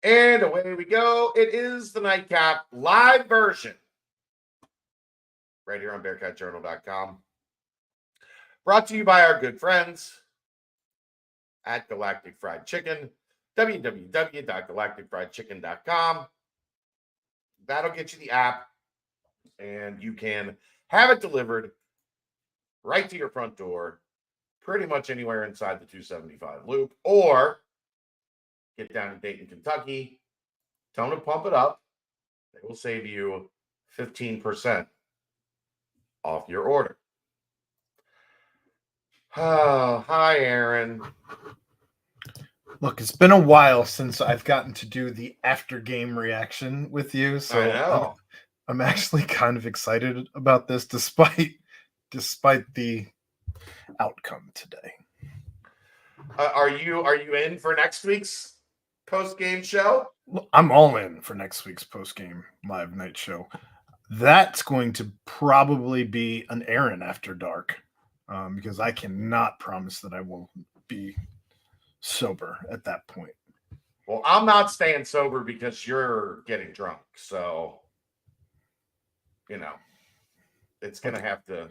And away we go. It is the Nightcap live version right here on BearcatJournal.com. Brought to you by our good friends at Galactic Fried Chicken, www.galacticfriedchicken.com. That'll get you the app, and you can have it delivered right to your front door, pretty much anywhere inside the 275 loop, or get down to Dayton, Kentucky, tell them to pump it up. They will save you 15% off your order. Oh, hi, Aaron. Look, it's been a while since I've gotten to do the after game reaction with you, so I know. I'm actually kind of excited about this, despite the outcome today. Are you in for next week's post game show? I'm all in for next week's post game live night show. That's going to probably be an Aaron after dark, because I cannot promise that I won't be sober at that point. Well, I'm not staying sober because you're getting drunk, so it's gonna have to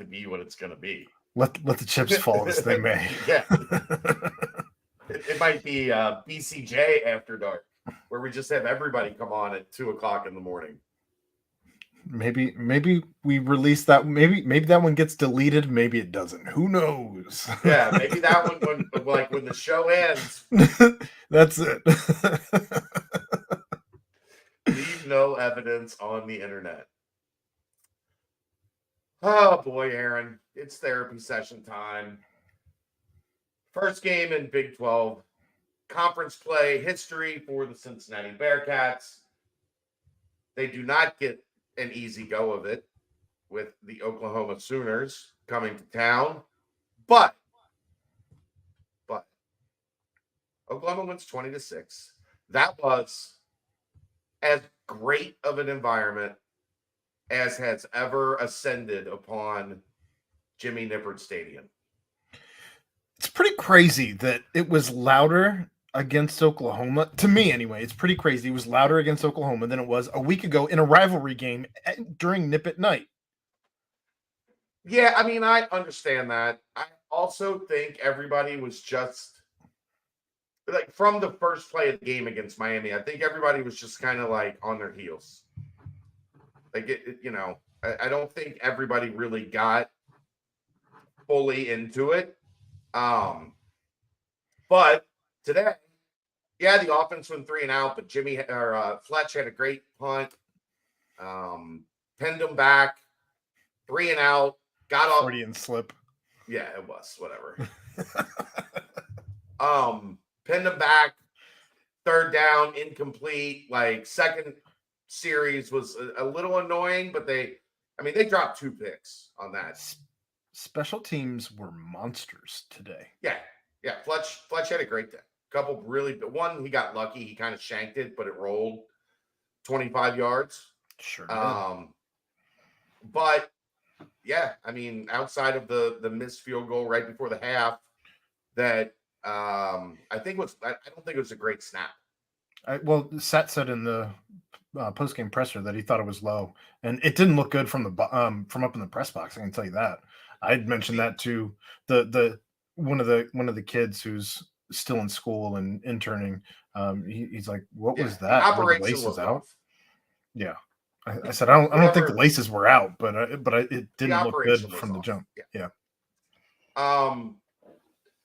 be what it's gonna be. Let the chips fall as they may. Yeah. It might be BCJ after dark, where we just have everybody come on at 2:00 in the morning. Maybe we release that. Maybe that one gets deleted. Maybe it doesn't. Who knows? Yeah, maybe that one when the show ends. That's it. Leave no evidence on the internet. Oh boy, Aaron, it's therapy session time. First game in Big 12 conference play history for the Cincinnati Bearcats. They do not get an easy go of it with the Oklahoma Sooners coming to town. But Oklahoma wins 20-6. That was as great of an environment as has ever ascended upon Jimmy Nippert Stadium. It's pretty crazy that it was louder against Oklahoma. To me, anyway, it's pretty crazy. It was louder against Oklahoma than it was a week ago in a rivalry game during Nippert night. Yeah, I mean, I understand that. I also think everybody was just like from the first play of the game against Miami. I think everybody was just kind of like on their heels. Like I don't think everybody really got fully into it. But today, yeah, the offense went 3 and out, but Fletch had a great punt, pinned him back, 3 and out, got off. Freudian slip. Yeah, it was whatever. Pinned him back, 3rd down, incomplete. Like second series was a little annoying, but they dropped 2 picks on that. Special teams were monsters today. Yeah. Fletch had a great day. Couple really, one he got lucky. He kind of shanked it, but it rolled 25 yards. Sure did. But yeah, I mean, outside of the missed field goal right before the half, that I don't think it was a great snap. Sat said in the post-game presser that he thought it was low, and it didn't look good from up in the press box. I can tell you that. I'd mentioned that to the one of the kids who's still in school and interning. He's like, "What was that? Were the laces out?" Yeah, I said, "I don't think the laces were out, but it didn't look good from the jump." Yeah.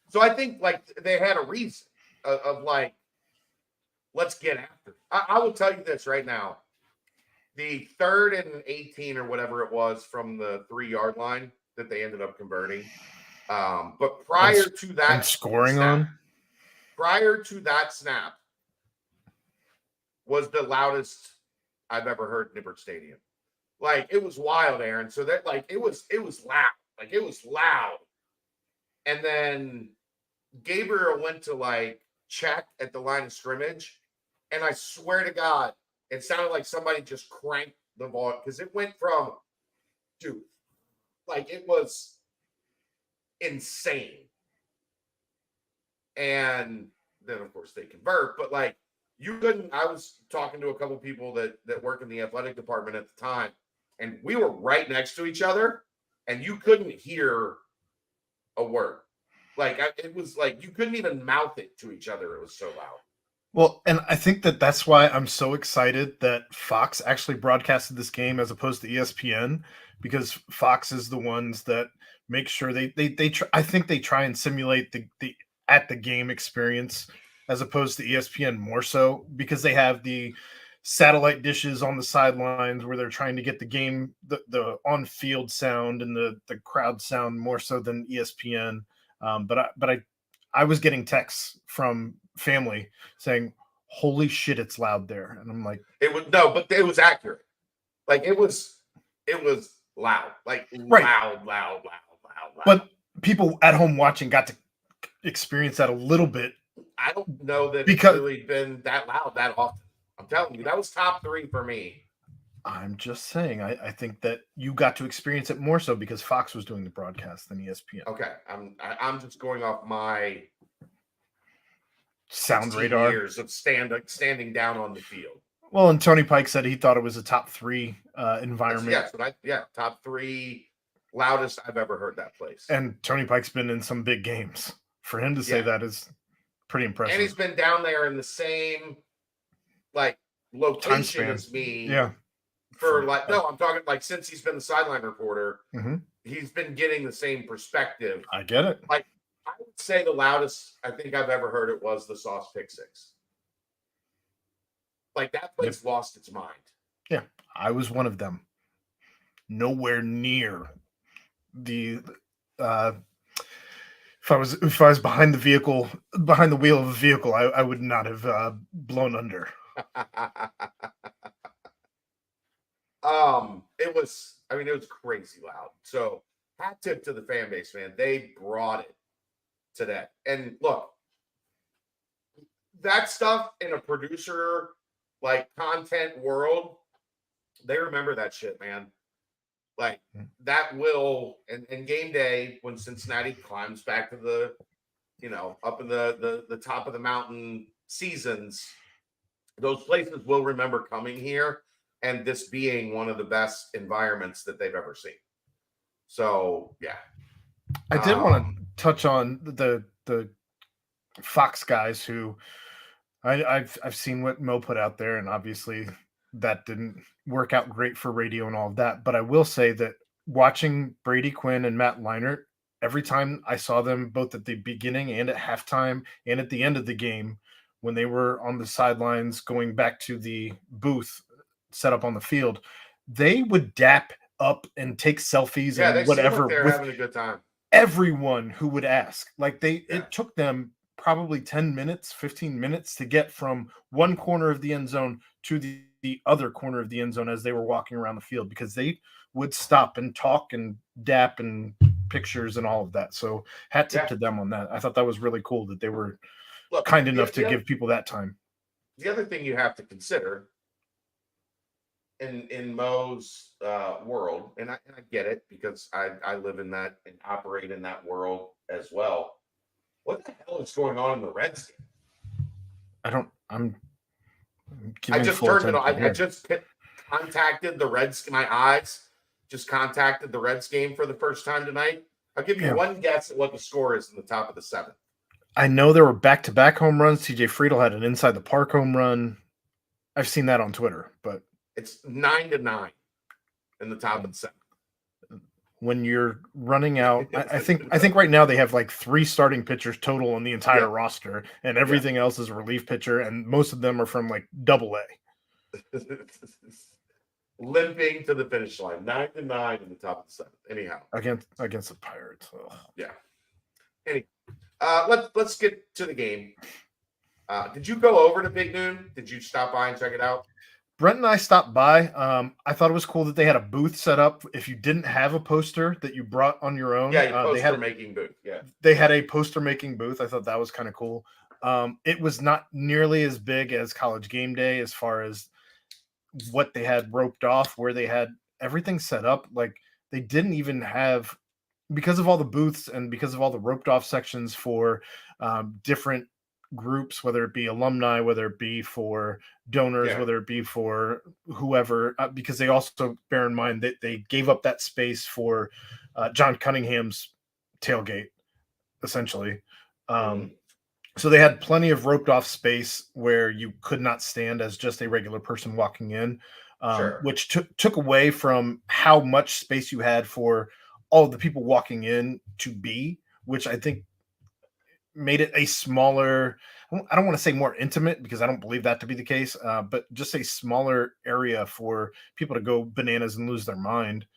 So I think like they had a reason of like, let's get after it. I will tell you this right now: the 3rd and 18 or whatever it was from the 3-yard line that they ended up converting. But prior to that scoring snap, prior to that snap was the loudest I've ever heard Nippert Stadium. Like it was wild, Aaron. So that like it was loud. Like it was loud. And then Gabriel went to like check at the line of scrimmage, and I swear to God, it sounded like somebody just cranked the volume because it went from, dude, like it was insane. And then of course they convert, but like You couldn't. I was talking to a couple people that work in the athletic department at the time, and we were right next to each other, and you couldn't hear a word. Like it was like you couldn't even mouth it to each other. It was so loud. Well, and I think that's why I'm so excited that Fox actually broadcasted this game as opposed to ESPN, because Fox is the ones that make sure they try, I think they try and simulate the at the game experience as opposed to ESPN more so because they have the satellite dishes on the sidelines where they're trying to get the game the on field sound and the crowd sound more so than ESPN. But I was getting texts from family saying, "Holy shit, it's loud there," and I'm like, It was no, but it was accurate. Like it was loud, like right. loud. But people at home watching got to experience that a little bit. I don't know that it's Because really been that loud that often. I'm telling you, that was top 3 for me. I'm just saying, I think that you got to experience it more so because Fox was doing the broadcast than ESPN. Okay, I'm just going off my Sound 16 radar. years of standing down on the field. Well, and Tony Pike said he thought it was a top 3 environment. Yes, but top 3 loudest I've ever heard that place. And Tony Pike's been in some big games. For him to say that is pretty impressive. And he's been down there in the same like location as me. Yeah. For like no, I'm talking like since he's been the sideline reporter, mm-hmm. he's been getting the same perspective. I get it. Like I would say the loudest I think I've ever heard it was the Sauce Pick 6. Like that place lost its mind. Yeah, I was one of them. Nowhere near the if I was behind the wheel of a vehicle, I would not have blown under. It was crazy loud. So hat tip to the fan base, man. They brought it to that. And look, that stuff in a producer like content world, they remember that shit, man. Like that will and game day when Cincinnati climbs back to the, up in the top of the mountain seasons, those places will remember coming here and this being one of the best environments that they've ever seen. So yeah. I did want to touch on the Fox guys who I've seen what Mo put out there, and obviously that didn't work out great for radio and all of that. But I will say that watching Brady Quinn and Matt Leinart, every time I saw them both at the beginning and at halftime and at the end of the game, when they were on the sidelines going back to the booth set up on the field, they would dap up and take selfies and whatever they're having a good time. Everyone who would ask. Like it took them probably 10 minutes, 15 minutes to get from one corner of the end zone to the other corner of the end zone as they were walking around the field, because they would stop and talk and dap and pictures and all of that. So hat tip to them on that. I thought that was really cool that they were kind enough to give people that time. The other thing you have to consider in Mo's world, and I get it because I live in that and operate in that world as well. What the hell is going on in the Reds game? I just turned it on. I just contacted the Reds. My eyes just contacted the Reds game for the first time tonight. I'll give you one guess at what the score is in the top of the 7th. I know there were back-to-back home runs. TJ Friedel had an inside the park home run. I've seen that on Twitter, but it's 9-9 in the top of the 7th. When you're running out, I think right now they have like 3 starting pitchers total on the entire roster, and everything else is a relief pitcher, and most of them are from like AA. Limping to the finish line, 9-9 in the top of the 7th. Anyhow, against the Pirates. Ugh. Yeah. Let's get to the game. Did you go over to Big Noon? Did you stop by and check it out? Brent and I stopped by. I thought it was cool that they had a booth set up. If you didn't have a poster that you brought on your own, they had a making booth. Yeah, they had a poster making booth. I thought that was kind of cool. It was not nearly as big as College Game Day as far as what they had roped off, where they had everything set up. Like they didn't even have, because of all the booths and because of all the roped off sections for different groups, whether it be alumni, whether it be for donors, Yeah. whether it be for whoever, because they also bear in mind that they gave up that space for John Cunningham's tailgate, essentially. Mhm. So they had plenty of roped off space where you could not stand as just a regular person walking in, Sure. which took away from how much space you had for all of the people walking in to be, which I think made it a smaller. I don't want to say more intimate because I don't believe that to be the case, but just a smaller area for people to go bananas and lose their mind.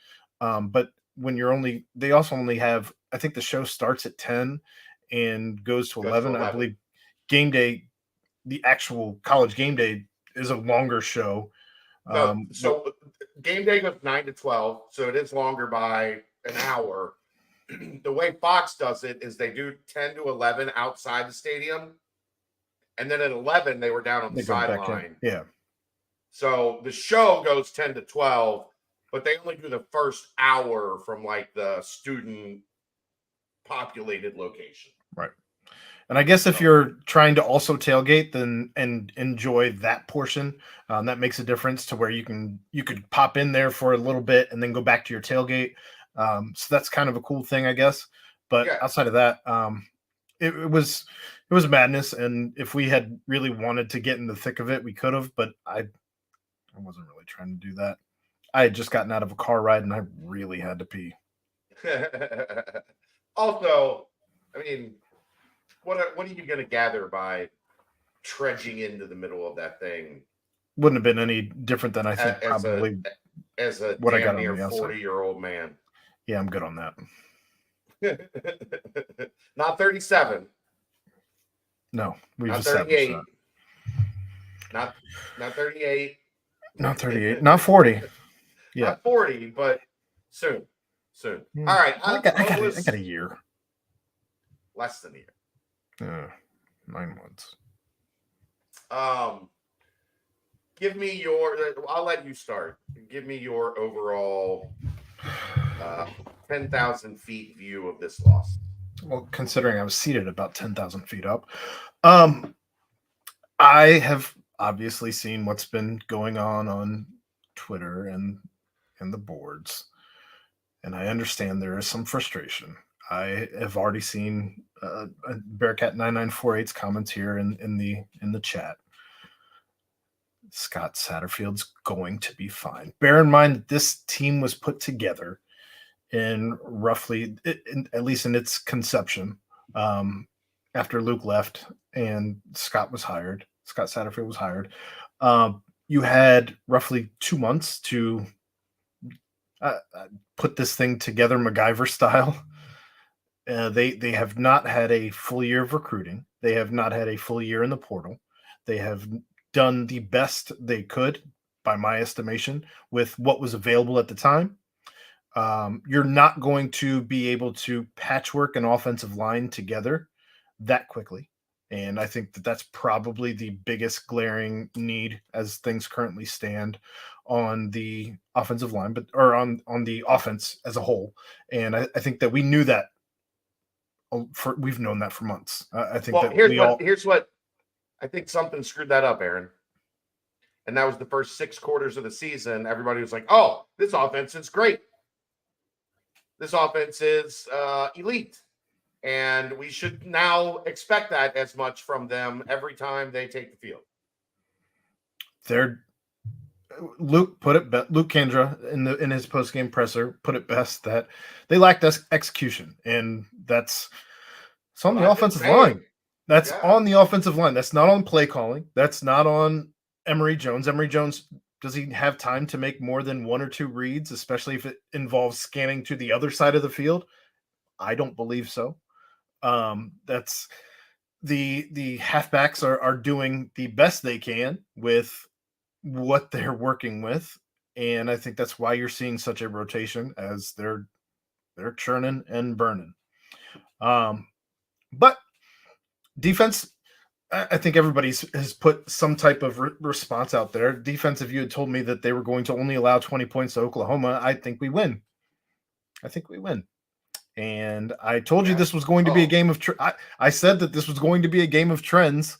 But when they also only have, I think the show starts at 10 and goes to Goes to 11. I 11. believe game day, the actual college game day, is a longer show. No, What so game day goes 9 to 12, so it is longer by an hour. The way Fox does it is they do 10 to 11 outside the stadium, and then at 11 they were down on the they go back in? sideline. Yeah, So the show goes 10 to 12, but they only do the first hour from like the student populated location. right. And I guess if So you're trying to also tailgate, then and enjoy that portion, that makes a difference to where you could pop in there for a little bit and then go back to your tailgate. So that's kind of a cool thing, I guess. But yeah. outside of that, it was madness. And if we had really wanted to get in the thick of it, we could have. But I wasn't really trying to do that. I had just gotten out of a car ride and I really had to pee. Also, I mean, what are you going to gather by trudging into the middle of that thing Wouldn't have been any different than I think as a probably as a what I damn got on near the outside. 40-year-old man? Yeah, I'm good on that. Not 37, No, we've not established that. 38, not 38, Not 38, not 40. Yeah. not 40, but soon. Soon. All right. I got a year. Less than a year. 9 months. Give me your. I'll let you start. Give me your overall 10,000 feet view of this loss. Well, considering I was seated about 10,000 feet up, I have obviously seen what's been going on Twitter and the boards, and I understand there is some frustration. I have already seen Bearcat 9948's comments here in the chat. Scott Satterfield's going to be fine. Bear in mind that this team was put together in roughly, at least in its conception, after Luke left and Scott Satterfield was hired. You had roughly 2 months to put this thing together MacGyver style. They have not had a full year of recruiting. They have not had a full year in the portal. They have done the best they could, by my estimation, with what was available at the time. You're not going to be able to patchwork an offensive line together that quickly. And I think that that's probably the biggest glaring need as things currently stand on the offensive line, or on the offense as a whole. And I think that we knew that we've known that for months. I think Well, that here's what I think something screwed that up, Aaron. And that was the first 6 quarters of the season. Everybody was like, "Oh, this offense is great. This offense is elite, and we should now expect that as much from them every time they take the field." Luke Kendra in his post game presser put it best that they lacked execution, and it's on the offensive line. That's on the offensive line. That's not on play calling. That's not on Emory Jones. Emory Jones, does he have time to make more than 1 or 2 reads, especially if it involves scanning to the other side of the field? I don't believe so. That's the halfbacks are doing the best they can with what they're working with, and I think that's why you're seeing such a rotation, as they're churning and burning. But defense, I think everybody has put some type of response out there. Defense, if you had told me that they were going to only allow 20 points to Oklahoma, I think we win. And I told you this was going to be a game of I said that this was going to be a game of trends.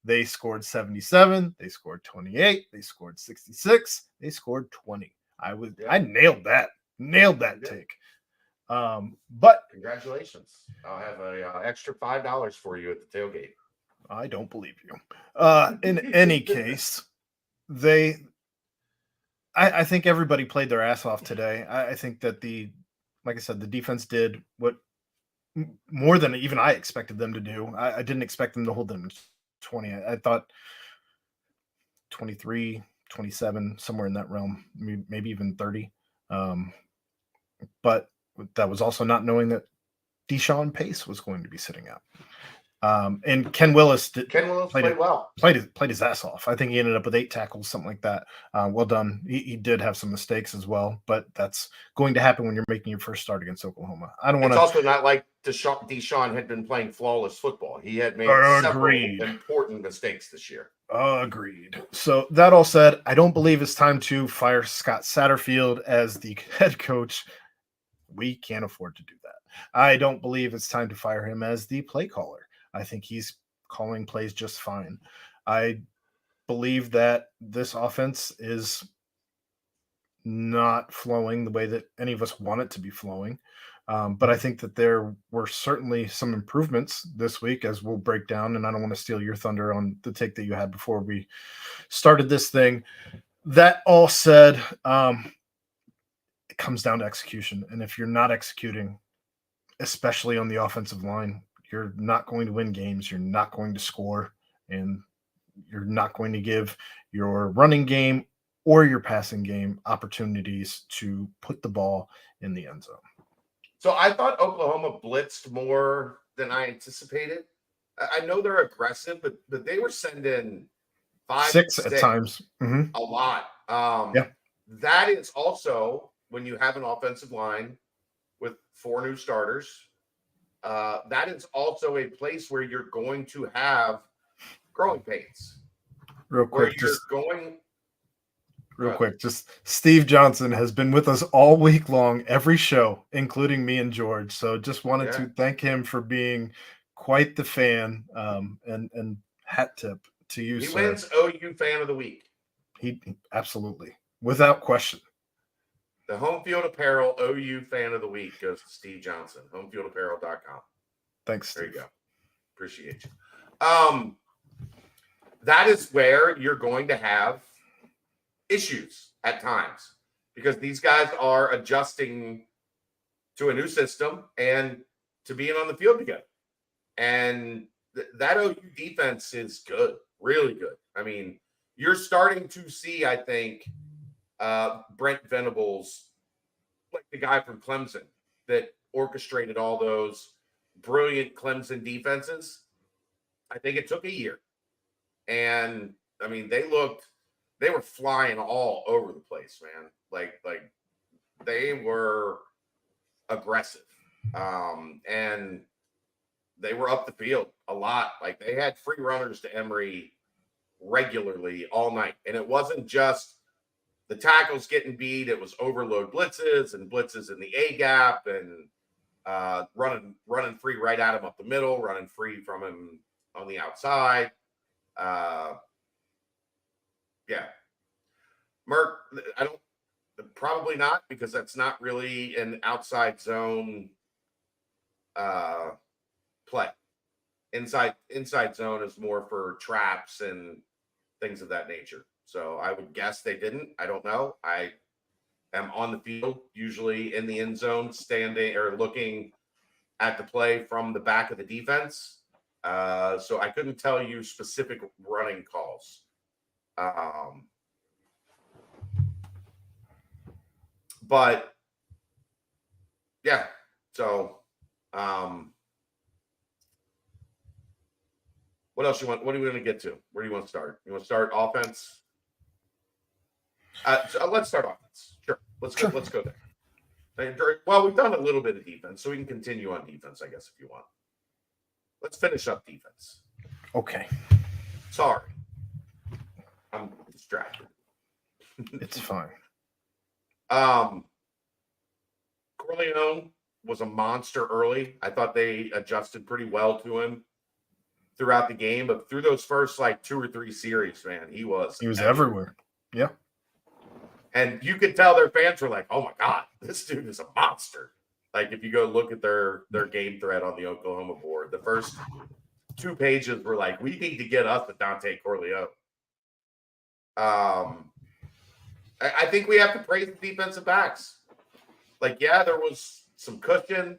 They scored 77, they scored 28, they scored 66, they scored 20. I nailed that. Nailed that take. But congratulations. I'll have a extra $5 for you at the tailgate. I don't believe you. In any case, I think everybody played their ass off today. I think that like I said, the defense did what more than even I expected them to do. I didn't expect them to hold them 20. I thought 23, 27, somewhere in that realm, maybe even 30. But that was also not knowing that Deshaun Pace was going to be sitting out. And Ken Willis played well. Played his ass off. I think he ended up with 8 tackles, something like that. Well done. He did have some mistakes as well, but that's going to happen when you're making your first start against Oklahoma. I don't want to. It's also not like Deshaun had been playing flawless football. He had made several important mistakes this year. Agreed. So that all said, I don't believe it's time to fire Scott Satterfield as the head coach. We can't afford to do that. I don't believe it's time to fire him as the play caller. I think he's calling plays just fine. I believe that this offense is not flowing the way that any of us want it to be flowing. But I think that there were certainly some improvements this week, as we'll break down. And I don't want to steal your thunder on the take that you had before we started this thing. That all said, it comes down to execution. And if you're not executing, especially on the offensive line, you're not going to win games. You're not going to score, and you're not going to give your running game or your passing game opportunities to put the ball in the end zone. So I thought Oklahoma blitzed more than I anticipated. I know they're aggressive, but they were sending 5, 6 at times. A lot. That is also when you have an offensive line with 4 new starters. That is also a place where you're going to have growing pains. Real quick, just Steve Johnson has been with us all week long, every show, including me and George. So just wanted to thank him for being quite the fan, and hat tip to you, He sir. wins OU Fan of the Week. He absolutely, without question. The Home Field Apparel OU Fan of the Week goes to Steve Johnson, homefieldapparel.com. Thanks, Steve. There you go. Appreciate you. That is where you're going to have issues at times, because these guys are adjusting to a new system and to being on the field together. And that OU defense is good, really good. I mean, you're starting to see, I think, Brent Venables, like the guy from Clemson that orchestrated all those brilliant Clemson defenses. I think it took a year. And I mean, they were flying all over the place, man. Like they were aggressive. And they were up the field a lot. Like, they had free runners to Emory regularly all night. And it wasn't just the tackles getting beat. It was overload blitzes and blitzes in the A gap, and running free right at him up the middle, running free from him on the outside. Merck, probably not, because that's not really an outside zone play. Inside zone is more for traps and things of that nature. So I would guess they didn't. I don't know. I am on the field, usually in the end zone, standing or looking at the play from the back of the defense. So I couldn't tell you specific running calls. But yeah, so what else you want? What are we going to get to? Where do you want to start? You want to start offense? So let's start offense. Sure. Let's go there. Well, we've done a little bit of defense, so we can continue on defense, I guess, if you want. Let's finish up defense. Okay. Sorry. I'm distracted. It's fine. Corleone was a monster early. I thought they adjusted pretty well to him throughout the game, but through those first like 2 or 3 series, man, he was everywhere. Yeah. And you could tell their fans were like, "Oh my God, this dude is a monster." Like if you go look at their game thread on the Oklahoma board, the first 2 pages were like, "We need to get us a Dante Corleone." I think we have to praise the defensive backs. Like, yeah, there was some cushion.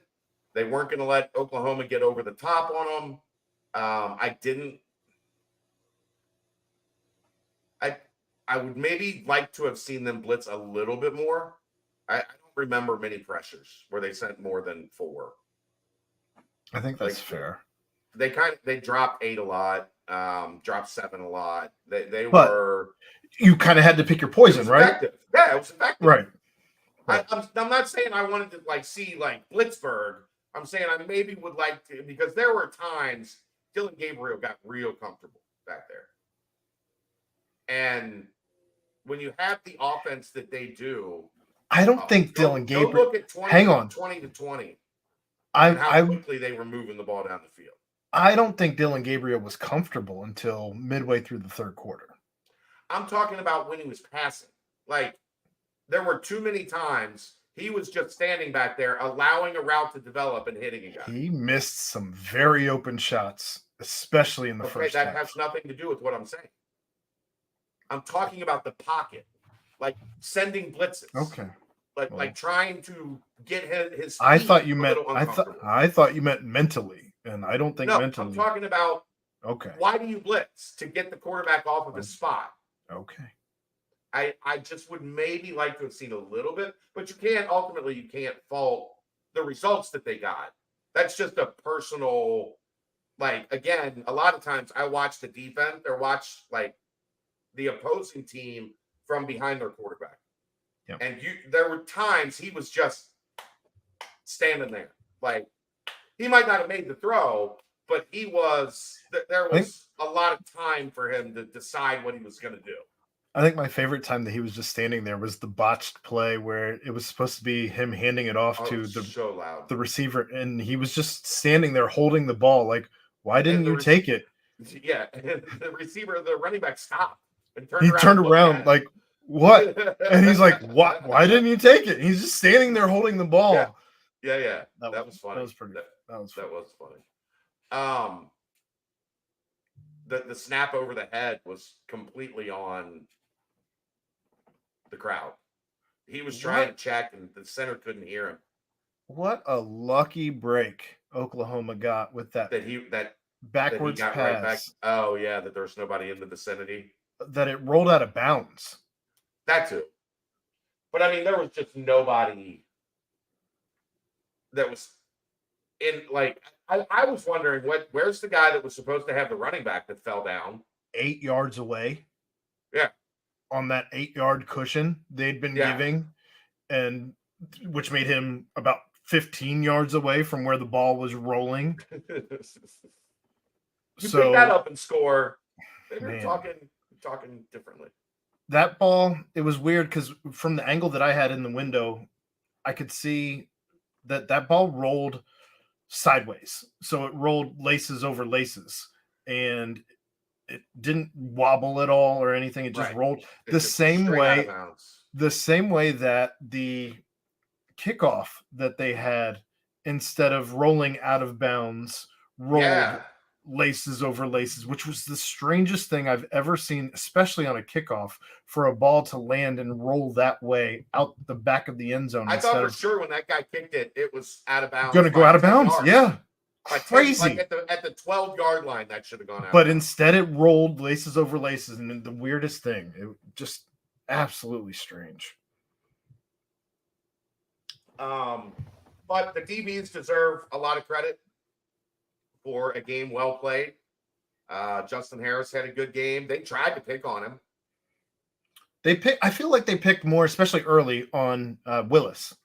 They weren't going to let Oklahoma get over the top on them. I would maybe like to have seen them blitz a little bit more. I don't remember many pressures where they sent more than 4. I think that's fair. They dropped 8 a lot, dropped 7 a lot. They But were. You kind of had to pick your poison, right? Effective. Yeah, it was effective. Right. I'm not saying I wanted to like see like Blitzburg. I'm saying I maybe would like to, because there were times Dylan Gabriel got real comfortable back there. And when you have the offense that they do, I don't think Dylan Gabriel. Go look at 20 to 20. And how quickly they were moving the ball down the field. I don't think Dylan Gabriel was comfortable until midway through the third quarter. I'm talking about when he was passing. Like, there were too many times he was just standing back there, allowing a route to develop and hitting a guy. He missed some very open shots, especially in the first half. That has nothing to do with what I'm saying. I'm talking about the pocket, like sending blitzes. Okay. Like trying to get his. I thought you meant. I thought you meant mentally, and I don't think mentally. I'm talking about. Okay. Why do you blitz? To get the quarterback off of his spot. Okay. I just would maybe like to have seen a little bit, but you can't fault the results that they got. That's just a personal, like, again, a lot of times I watch the defense or watch like the opposing team from behind their quarterback. Yep. And there were times he was just standing there. Like, he might not have made the throw, but there was a lot of time for him to decide what he was going to do. I think my favorite time that he was just standing there was the botched play where it was supposed to be him handing it off to the receiver, and he was just standing there holding the ball. Like, why didn't you take it? Yeah, and the running back stopped and turned around like, what? And he's like, what? Why didn't you take it? And he's just standing there holding the ball. Yeah. That was funny. That was pretty. That was funny. The snap over the head was completely on the crowd. He was trying to check, and the center couldn't hear him. What a lucky break Oklahoma got with that backwards pass. Right back. Oh yeah, that there's nobody in the vicinity. That it rolled out of bounds. That too. But I mean, there was just nobody that was in. Like, I was wondering where's the guy that was supposed to have the running back that fell down 8 yards away. Yeah. On that 8-yard cushion they'd been giving, and which made him about 15 yards away from where the ball was rolling. You pick that up and score. They're talking differently. That ball, it was weird because from the angle that I had in the window, I could see that ball rolled sideways. So it rolled laces over laces, and it didn't wobble at all or anything. It just rolled the same way that the kickoff that they had, instead of rolling out of bounds, rolled laces over laces, which was the strangest thing I've ever seen, especially on a kickoff, for a ball to land and roll that way out the back of the end zone. I thought for sure when that guy kicked it, it was out of bounds. Going to go out of bounds. Yards. Yeah. Crazy. Like at the 12-yard line, that should have gone out. But instead it rolled laces over laces, and the weirdest thing, it just absolutely strange. But the DBs deserve a lot of credit for a game well played. Justin Harris had a good game. They tried to pick on him. I feel like they picked more, especially early on Willis.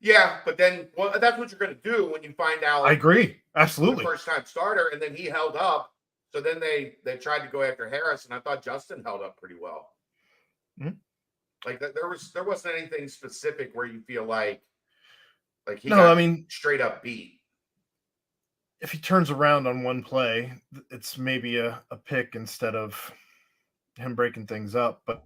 Yeah, but then that's what you're going to do when you find out. I agree. Absolutely. First-time starter, and then he held up. So then they tried to go after Harris, and I thought Justin held up pretty well. Mm-hmm. Like there wasn't anything specific where you feel like Like he No, got I mean, straight up beat. if he turns around on one play, it's maybe a pick instead of him breaking things up, but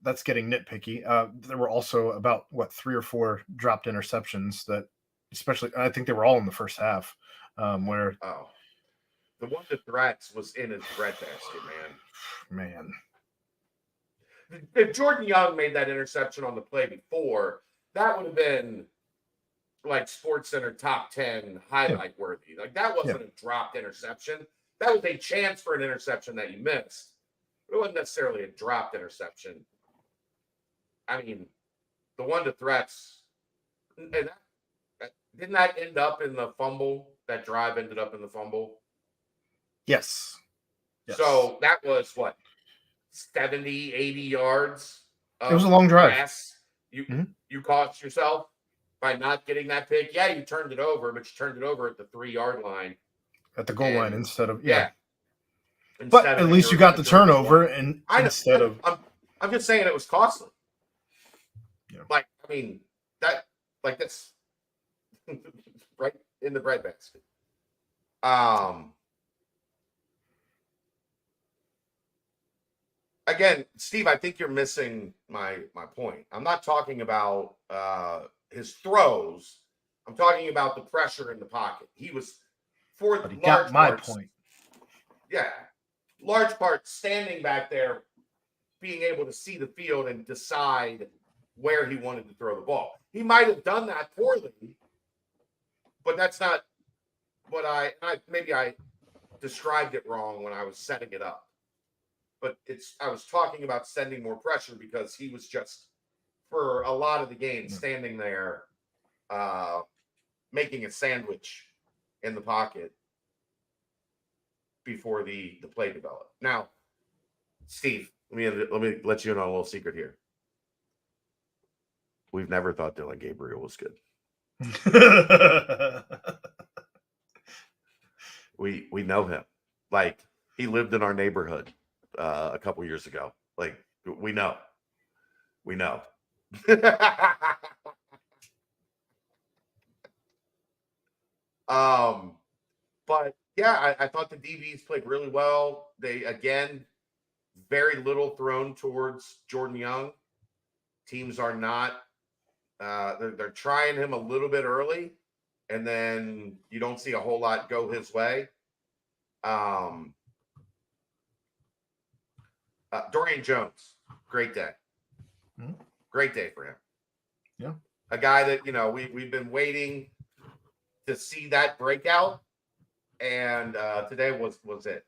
that's getting nitpicky. There were also about 3 or 4 dropped interceptions that, especially, I think they were all in the first half, where the one that threats was in his breadbasket, man, if Jordan Young made that interception on the play before, that would have been like SportsCenter top 10 highlight worthy. Like that wasn't a dropped interception. That was a chance for an interception that you missed. It wasn't necessarily a dropped interception. I mean, the one to threats, and didn't that end up in the fumble? That drive ended up in the fumble. Yes. So that was what, 70, 80 yards of it was a long drive. grass you cost yourself by not getting that pick. Yeah, you turned it over, but you turned it over at the 3-yard line. At the goal line instead of But at least you got the turnover, and I'm just saying it was costly. Yeah. Like, I mean, that's right in the breadbasket. Again, Steve, I think you're missing my point. I'm not talking about his throws. I'm talking about the pressure in the pocket. He was, for but he large got my parts, point. Yeah, large part standing back there, being able to see the field and decide where he wanted to throw the ball. He might have done that poorly, but that's not what I described it wrong when I was setting it up. But I was talking about sending more pressure because he was just, for a lot of the game, standing there, making a sandwich in the pocket before the play developed. Now, Steve, let me let you in on a little secret here. We've never thought Dylan Gabriel was good. We know him. Like, he lived in our neighborhood a couple years ago. Like, we know. But yeah, I thought the DBs played really well. They, again, very little thrown towards Jordan Young. Teams are not they're trying him a little bit early, and then you don't see a whole lot go his way. Dorian Jones, great day. Great day for him. Yeah. A guy that, we've been waiting to see that breakout, and today was it.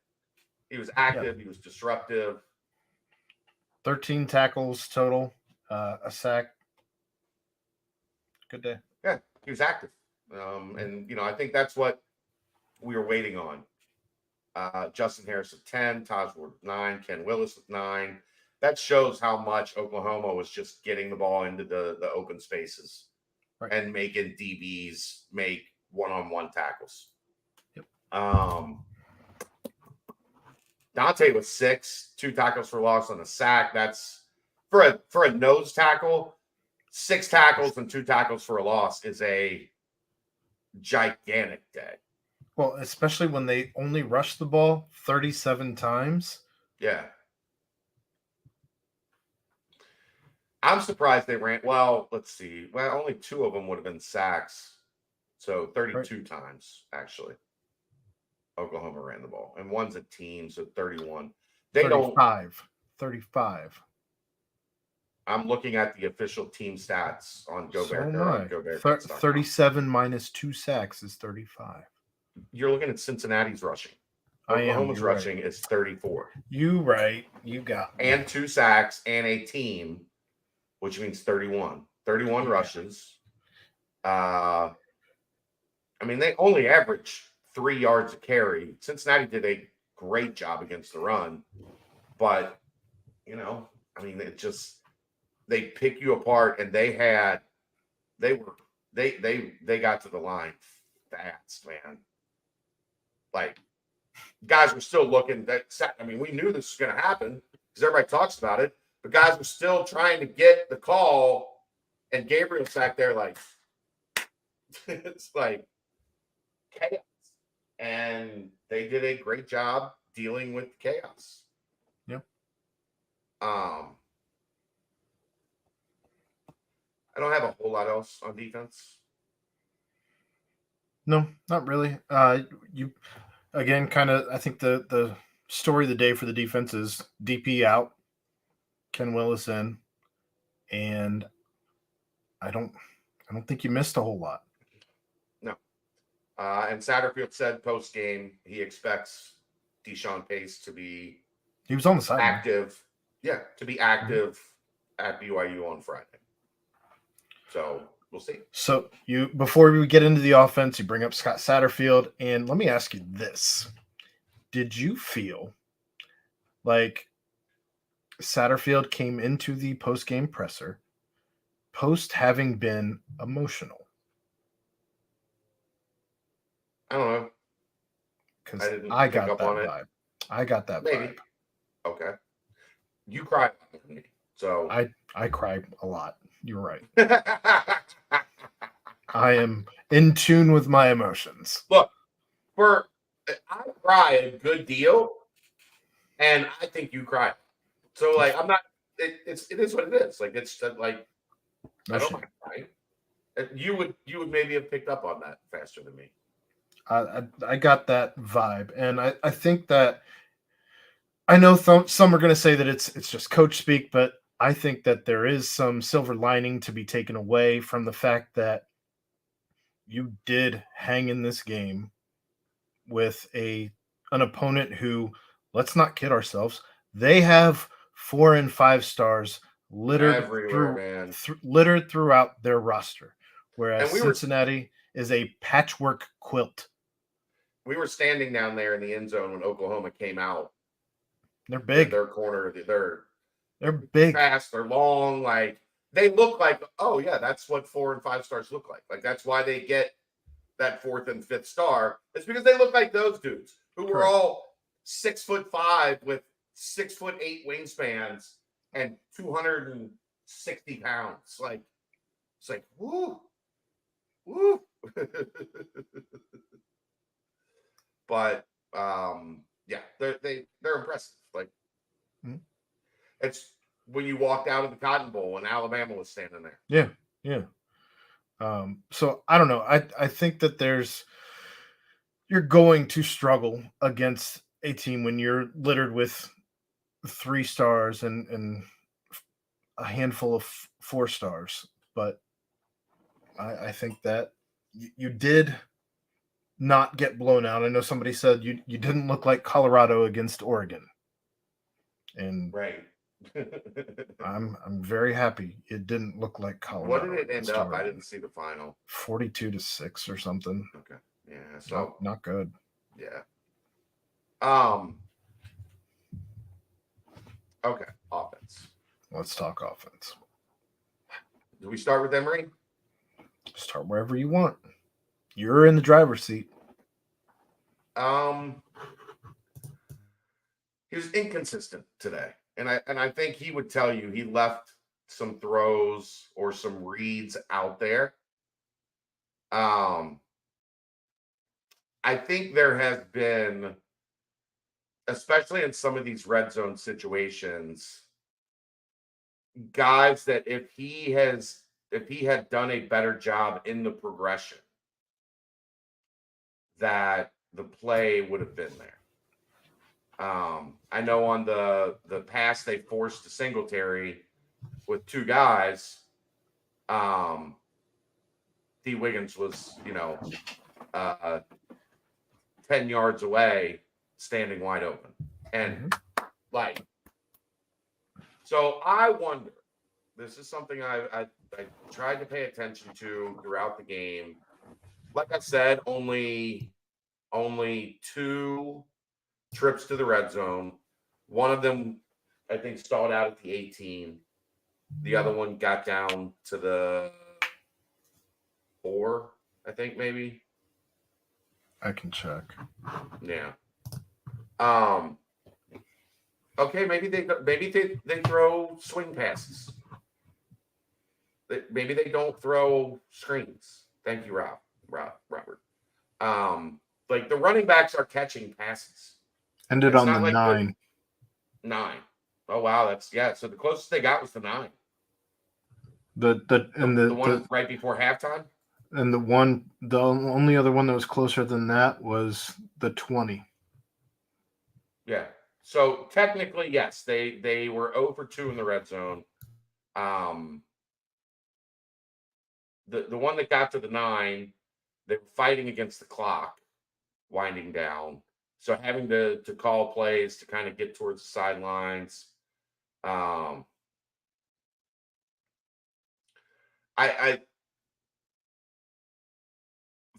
He was active. He was disruptive. 13 tackles total, a sack. Good day. Yeah, he was active. And, I think that's what we were waiting on. Justin Harris with 10, Taj Ward with 9, Ken Willis with 9. That shows how much Oklahoma was just getting the ball into the open spaces and making DBs make one-on-one tackles. Yep. Dante with 6, 2 tackles for loss on a sack. That's for a nose tackle. 6 tackles and 2 tackles for a loss is a gigantic day. Well, especially when they only rushed the ball 37 times. Yeah. I'm surprised they ran. Well, let's see. Well, only 2 of them would have been sacks. So 32 times, actually. Oklahoma ran the ball. And one's a team, so 31. 35. I'm looking at the official team stats on Gobert. So 37 minus 2 sacks is 35. You're looking at Cincinnati's rushing. Oklahoma's rushing is 34. You right. You got me. And 2 sacks and a team, which means 31. 31 rushes. I mean, they only average 3 yards a carry. Cincinnati did a great job against the run. But, I mean, it just, they pick you apart, and they got to the line fast, man. Like, guys were still looking. We knew this was going to happen because everybody talks about it. But guys were still trying to get the call, and Gabriel sat there like, It's like chaos. And they did a great job dealing with chaos. Yep. I don't have a whole lot else on defense. No, not really. You again, kind of. I think the story of the day for the defense is DP out, Ken Willis in, and I don't think you missed a whole lot. No. And Satterfield said post game he expects Deshaun Pace to be He was on the side active. Yeah, to be active at BYU on Friday. So we'll see. So before we get into the offense, you bring up Scott Satterfield, and let me ask you this: did you feel like Satterfield came into the post game presser post having been emotional? I don't know. Because didn't I pick got up that on it. vibe. I got that Maybe. vibe. Okay. You cried with me. So I cry a lot. You're right. I am in tune with my emotions. Look, I cry a good deal, and I think you cry. So like I'm not. It is what it is. Like it's like No I don't shame. mind crying. You would maybe have picked up on that faster than me. I got that vibe, and I think that I know some are going to say that it's just coach speak, but I think that there is some silver lining to be taken away from the fact that you did hang in this game with an opponent who, let's not kid ourselves, they have 4 and 5 stars littered Everywhere, man. littered throughout their roster, whereas And Cincinnati is a patchwork quilt. we were standing down there in the end zone when Oklahoma came out. They're big. Their corner, They're big. Fast, they're long. Like they look like, oh yeah, that's what 4 and 5 stars look like. Like that's why they get that 4th and 5th star. It's because they look like those dudes who were all 6'5" with 6'8" wingspans and 260 pounds. Like it's like woo. But yeah, they're impressive. Like it's when you walked out of the Cotton Bowl and Alabama was standing there. Yeah. So I don't know. I think that you're going to struggle against a team when you're littered with 3 stars and a handful of 4 stars. But I think that you did not get blown out. I know somebody said you didn't look like Colorado against Oregon, and right. I'm very happy it didn't look like Colorado. What did it end up? Oregon. I didn't see the final. 42-6 or something. Okay. Yeah. So not good. Yeah. Okay. Offense. Let's talk offense. Do we start with Emery? Start wherever you want. You're in the driver's seat. He was inconsistent today. And I think he would tell you he left some throws or some reads out there. I think there has been, especially in some of these red zone situations, guys that if he had done a better job in the progression, that the play would have been there. I know on the pass they forced to Singletary with 2 guys, D. Wiggins was, 10 yards away, standing wide open. And so I wonder, this is something I tried to pay attention to throughout the game. Like I said, only 2 trips to the red zone. One of them, I think, stalled out at the 18. The other one got down to the 4, I think, maybe. I can check. Yeah. Okay, maybe they throw swing passes. Maybe they don't throw screens. Thank you, Rob. Robert. Like the running backs are catching passes. Ended It's on not the like 9. 9. Oh wow, that's So the closest they got was the 9. The one right before halftime. And the only other one that was closer than that was the 20. Yeah. So technically, yes, they were 0 for 2 in the red zone. The one that got to the 9, they were fighting against the clock, winding down. So having to call plays to kind of get towards the sidelines. I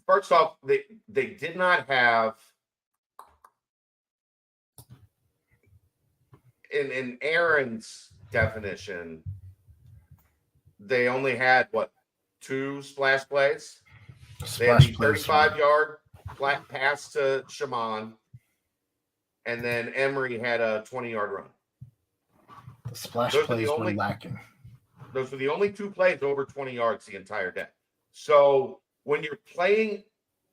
first off, they did not have in Aaron's definition, they only had what, 2 splash plays. They had the 35-yard flat pass to Shaman, and then Emery had a 20-yard run. The splash plays were lacking. Those were the only 2 plays over 20 yards the entire day. So when you're playing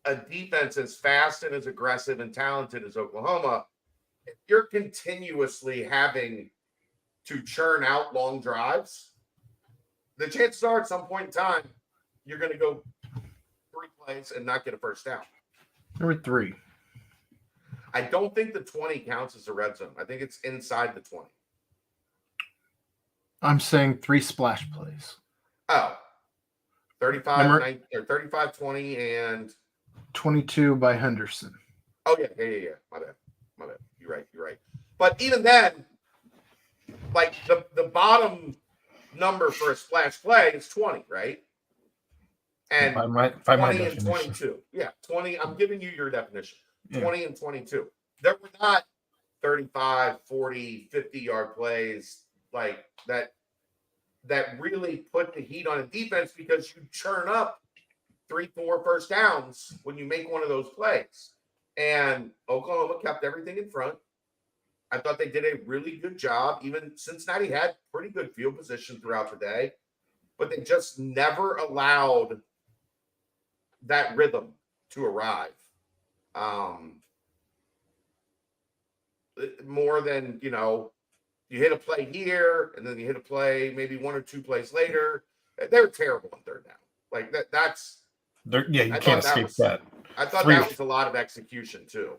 a defense as fast and as aggressive and talented as Oklahoma, you're continuously having to churn out long drives. The chances are at some point in time, you're going to go 3 plays and not get a first down. There were 3. I don't think the 20 counts as a red zone. I think it's inside the 20. I'm saying 3 splash plays. Oh, 35, 35, 20, and 22 by Henderson. Oh, yeah. My bad. You're right. But even then, like the bottom number for a splash play is 20, right? And 20 and 22. Yeah, 20. I'm giving you your definition. 20 and 22. There were not 35, 40, 50-yard plays like that really put the heat on a defense, because you churn up 3, 4 first downs when you make one of those plays. And Oklahoma kept everything in front. I thought they did a really good job. Even Cincinnati had pretty good field position throughout the day, but they just never allowed that rhythm to arrive. More than, you hit a play here and then you hit a play maybe 1 or 2 plays later. They're terrible on third down. Like you can't escape that. I thought that was a lot of execution too.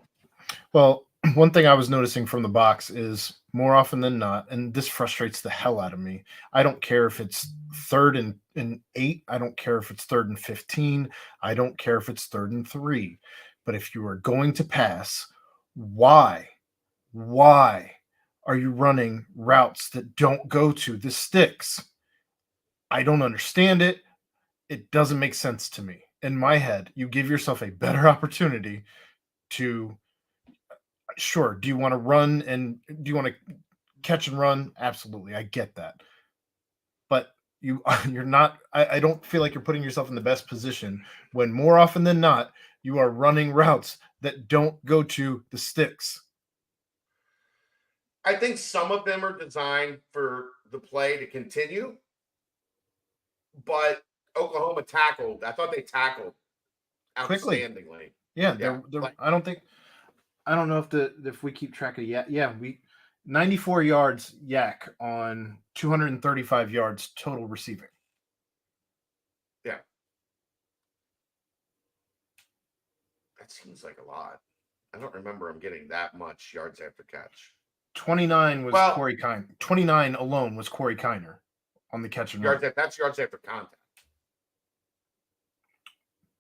Well, one thing I was noticing from the box is more often than not, and this frustrates the hell out of me, I don't care if it's 3rd and 8. I don't care if it's 3rd and 15. I don't care if it's 3rd and 3. But if you are going to pass, why are you running routes that don't go to the sticks? I don't understand it. It doesn't make sense to me. In my head, you give yourself a better opportunity to, sure, do you want to run and do you want to catch and run? Absolutely. I get that. But you're not, I don't feel like you're putting yourself in the best position when more often than not, you are running routes that don't go to the sticks. I think some of them are designed for the play to continue, but Oklahoma tackled. I thought they tackled outstandingly. Quickly. Yeah. I don't know if we keep track of yet. Yeah, 94 yards yak on 235 yards total receiving. Yeah. That seems like a lot. I don't remember him getting that much yards after catch. 29 was Corey Kiner. 29 alone was Corey Kiner on the catch and run. That's yards after contact.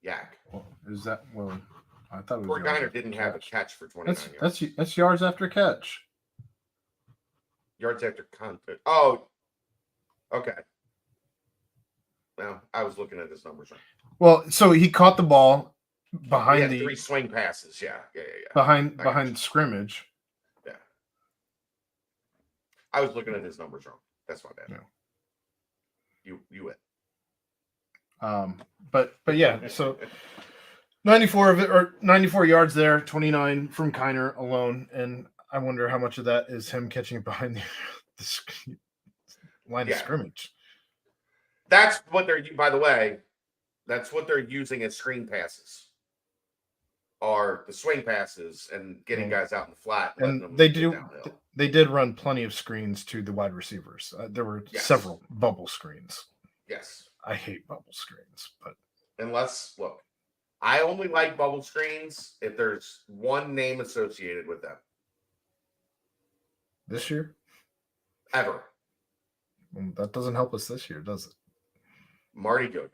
Yak. Well, is that I thought it was Corey Kiner didn't have a catch for 29 yards. That's yards after catch. Yards after contact. Oh, okay. Well, I was looking at his numbers wrong. Well, so he caught the ball behind the 3 swing passes. Yeah. Behind the scrimmage. Yeah. I was looking at his numbers wrong. That's my bad. Yeah. You win. But yeah, so 94 of it, or 94 yards there, 29 from Kiner alone, and I wonder how much of that is him catching it behind the line of scrimmage. That's what they're. By the way, That's what they're using as screen passes, are the swing passes and getting guys out in the flat, letting them And get downhill. they did run plenty of screens to the wide receivers. There were several bubble screens. Yes. I hate bubble screens, but Look, I only like bubble screens if there's one name associated with them. This year? Ever. Well, that doesn't help us this year, does it? Marty Gilliard.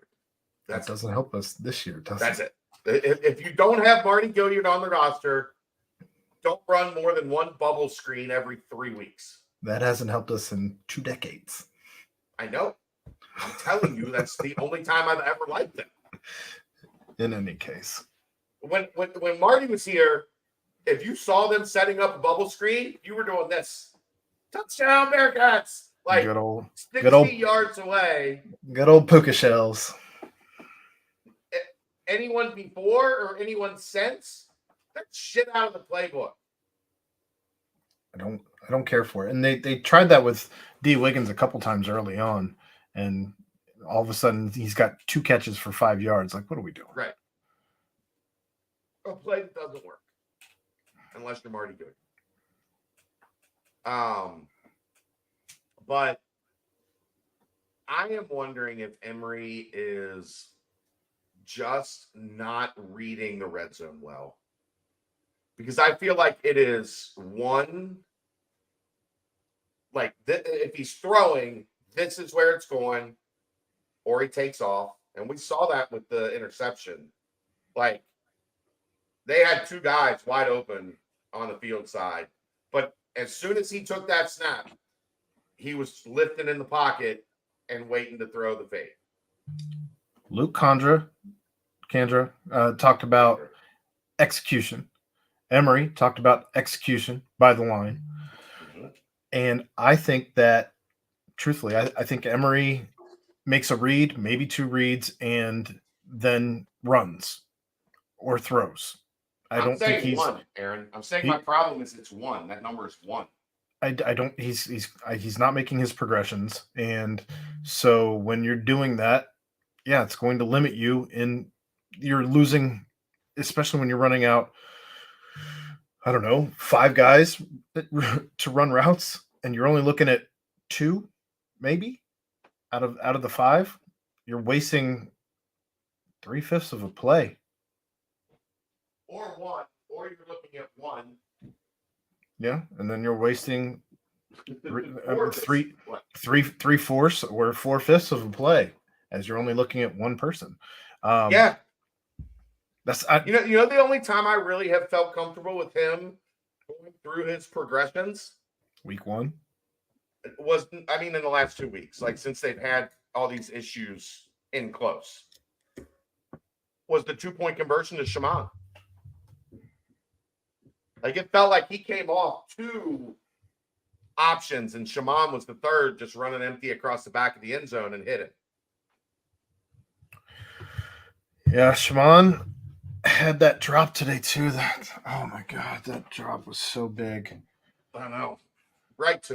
That doesn't help us this year, does That's it. If you don't have Marty Gilliard on the roster, don't run more than one bubble screen every 3 weeks. That hasn't helped us in 2 decades. I know. I'm telling you, that's the only time I've ever liked them. In any case. When Marty was here, if you saw them setting up a bubble screen, you were doing this. Touchdown, Bearcats! Like good old 60 yards away. Good old puka shells. Anyone before or anyone since, that shit out of the playbook. I don't care for it. And they tried that with D. Wiggins a couple times early on, and all of a sudden he's got 2 catches for 5 yards. Like, what are we doing? Right. A play that doesn't work unless you're Marty Good. But I am wondering if Emory is just not reading the red zone well. Because I feel like it is one, like if he's throwing, this is where it's going, or he takes off. And we saw that with the interception. Like, they had 2 guys wide open on the field side. But as soon as he took that snap, he was lifting in the pocket and waiting to throw the fade. Luke Kandra talked about execution. Emory talked about execution by the line. Mm-hmm. And I think that, truthfully, I think Emory makes a read, maybe 2 reads, and then runs or throws. I'm saying he's one, Aaron. I'm saying my problem is it's 1. That number is 1. I don't. He's not making his progressions, and so when you're doing that, yeah, it's going to limit you, and you're losing, especially when you're running out. I don't know, 5 guys to run routes, and you're only looking at 2, maybe out of the 5. You're wasting 3/5 of a play. Or 1, or you're looking at 1. Yeah, and then you're wasting 3/4 or 4/5 of a play, as you're only looking at 1 person. Yeah, that's you know the only time I really have felt comfortable with him going through his progressions, week 1, was in the last 2 weeks, like since they've had all these issues in close, was the 2-point conversion to Shaman. Like, it felt like he came off 2 options, and Shaman was the third, just running empty across the back of the end zone and hit it. Yeah, Shaman had that drop today too. Oh my god, that drop was so big. I know. Right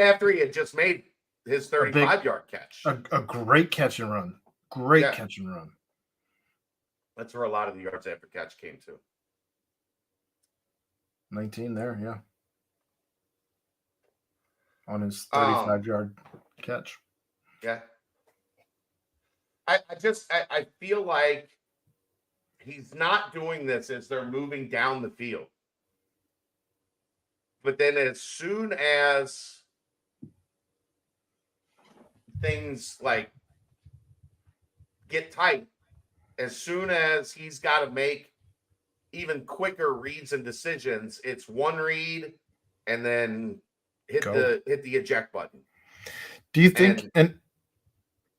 after he had just made his 35-yard catch. A great catch and run. Catch and run. That's where a lot of the yards after catch came to. 19 there, yeah. On his 35-yard catch. Yeah. I feel like he's not doing this as they're moving down the field. But then as soon as things like get tight, as soon as he's got to make even quicker reads and decisions, it's 1 read and then hit the eject button. Do you think, and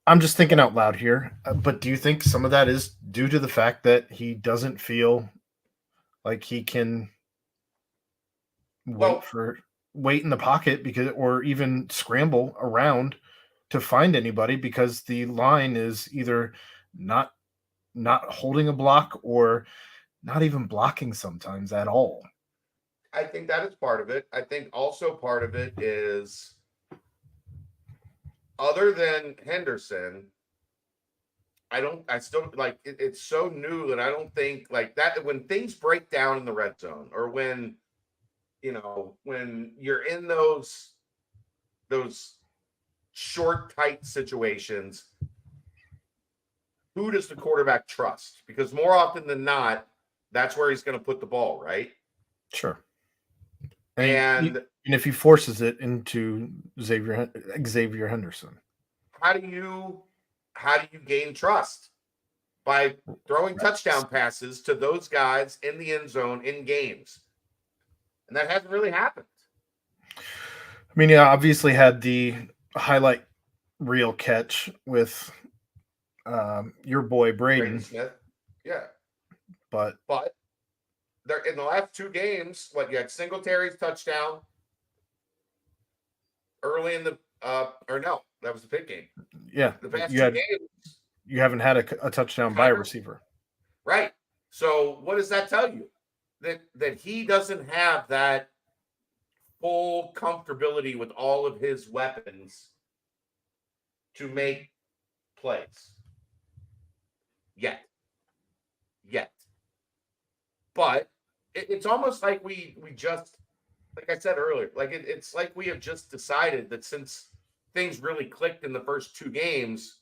I'm just thinking out loud here, but do you think some of that is due to the fact that he doesn't feel like he can wait in the pocket or even scramble around to find anybody, because the line is either not holding a block or not even blocking sometimes at all? I think that is part of it. I think also part of it is, other than Henderson, I still like it's so new that I don't think like that when things break down in the red zone or when, when you're in those short, tight situations, who does the quarterback trust? Because more often than not, that's where he's going to put the ball, right? Sure. And if he forces it into Xavier Henderson, how do you gain trust? By throwing touchdown passes to those guys in the end zone in games. And that hasn't really happened. I mean, yeah, obviously had the highlight reel catch with your boy Braden Smith. Yeah. But they're in the last two games, you had Singletary's touchdown early in the or no, that was the Pitt game. Yeah. The past two games. You haven't had a touchdown by a receiver. Right. So what does that tell you? That he doesn't have that full comfortability with all of his weapons to make plays. Yet. But it's almost like we just, like I said earlier, like it's like we have just decided that since things really clicked in the first two games,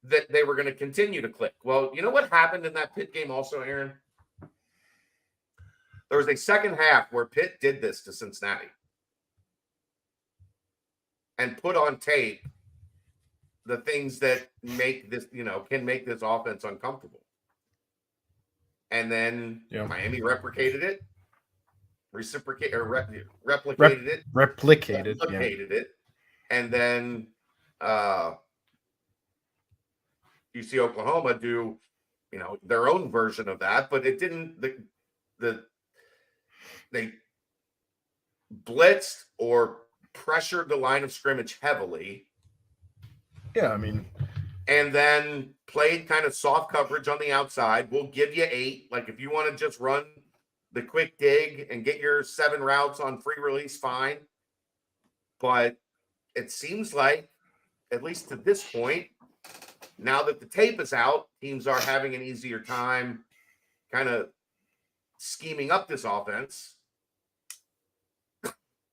that they were going to continue to click. Well, you know what happened in that Pitt game also, Aaron? There was a second half where Pitt did this to Cincinnati and put on tape the things that make this, can make this offense uncomfortable. And then Miami replicated it, replicated it. And then you see Oklahoma do, their own version of that, but it didn't, they blitzed or pressured the line of scrimmage heavily. Yeah, I mean, and then played kind of soft coverage on the outside. We'll give you 8. Like if you want to just run the quick dig and get your 7 routes on free release, fine. But it seems like, at least to this point, now that the tape is out, teams are having an easier time kind of scheming up this offense.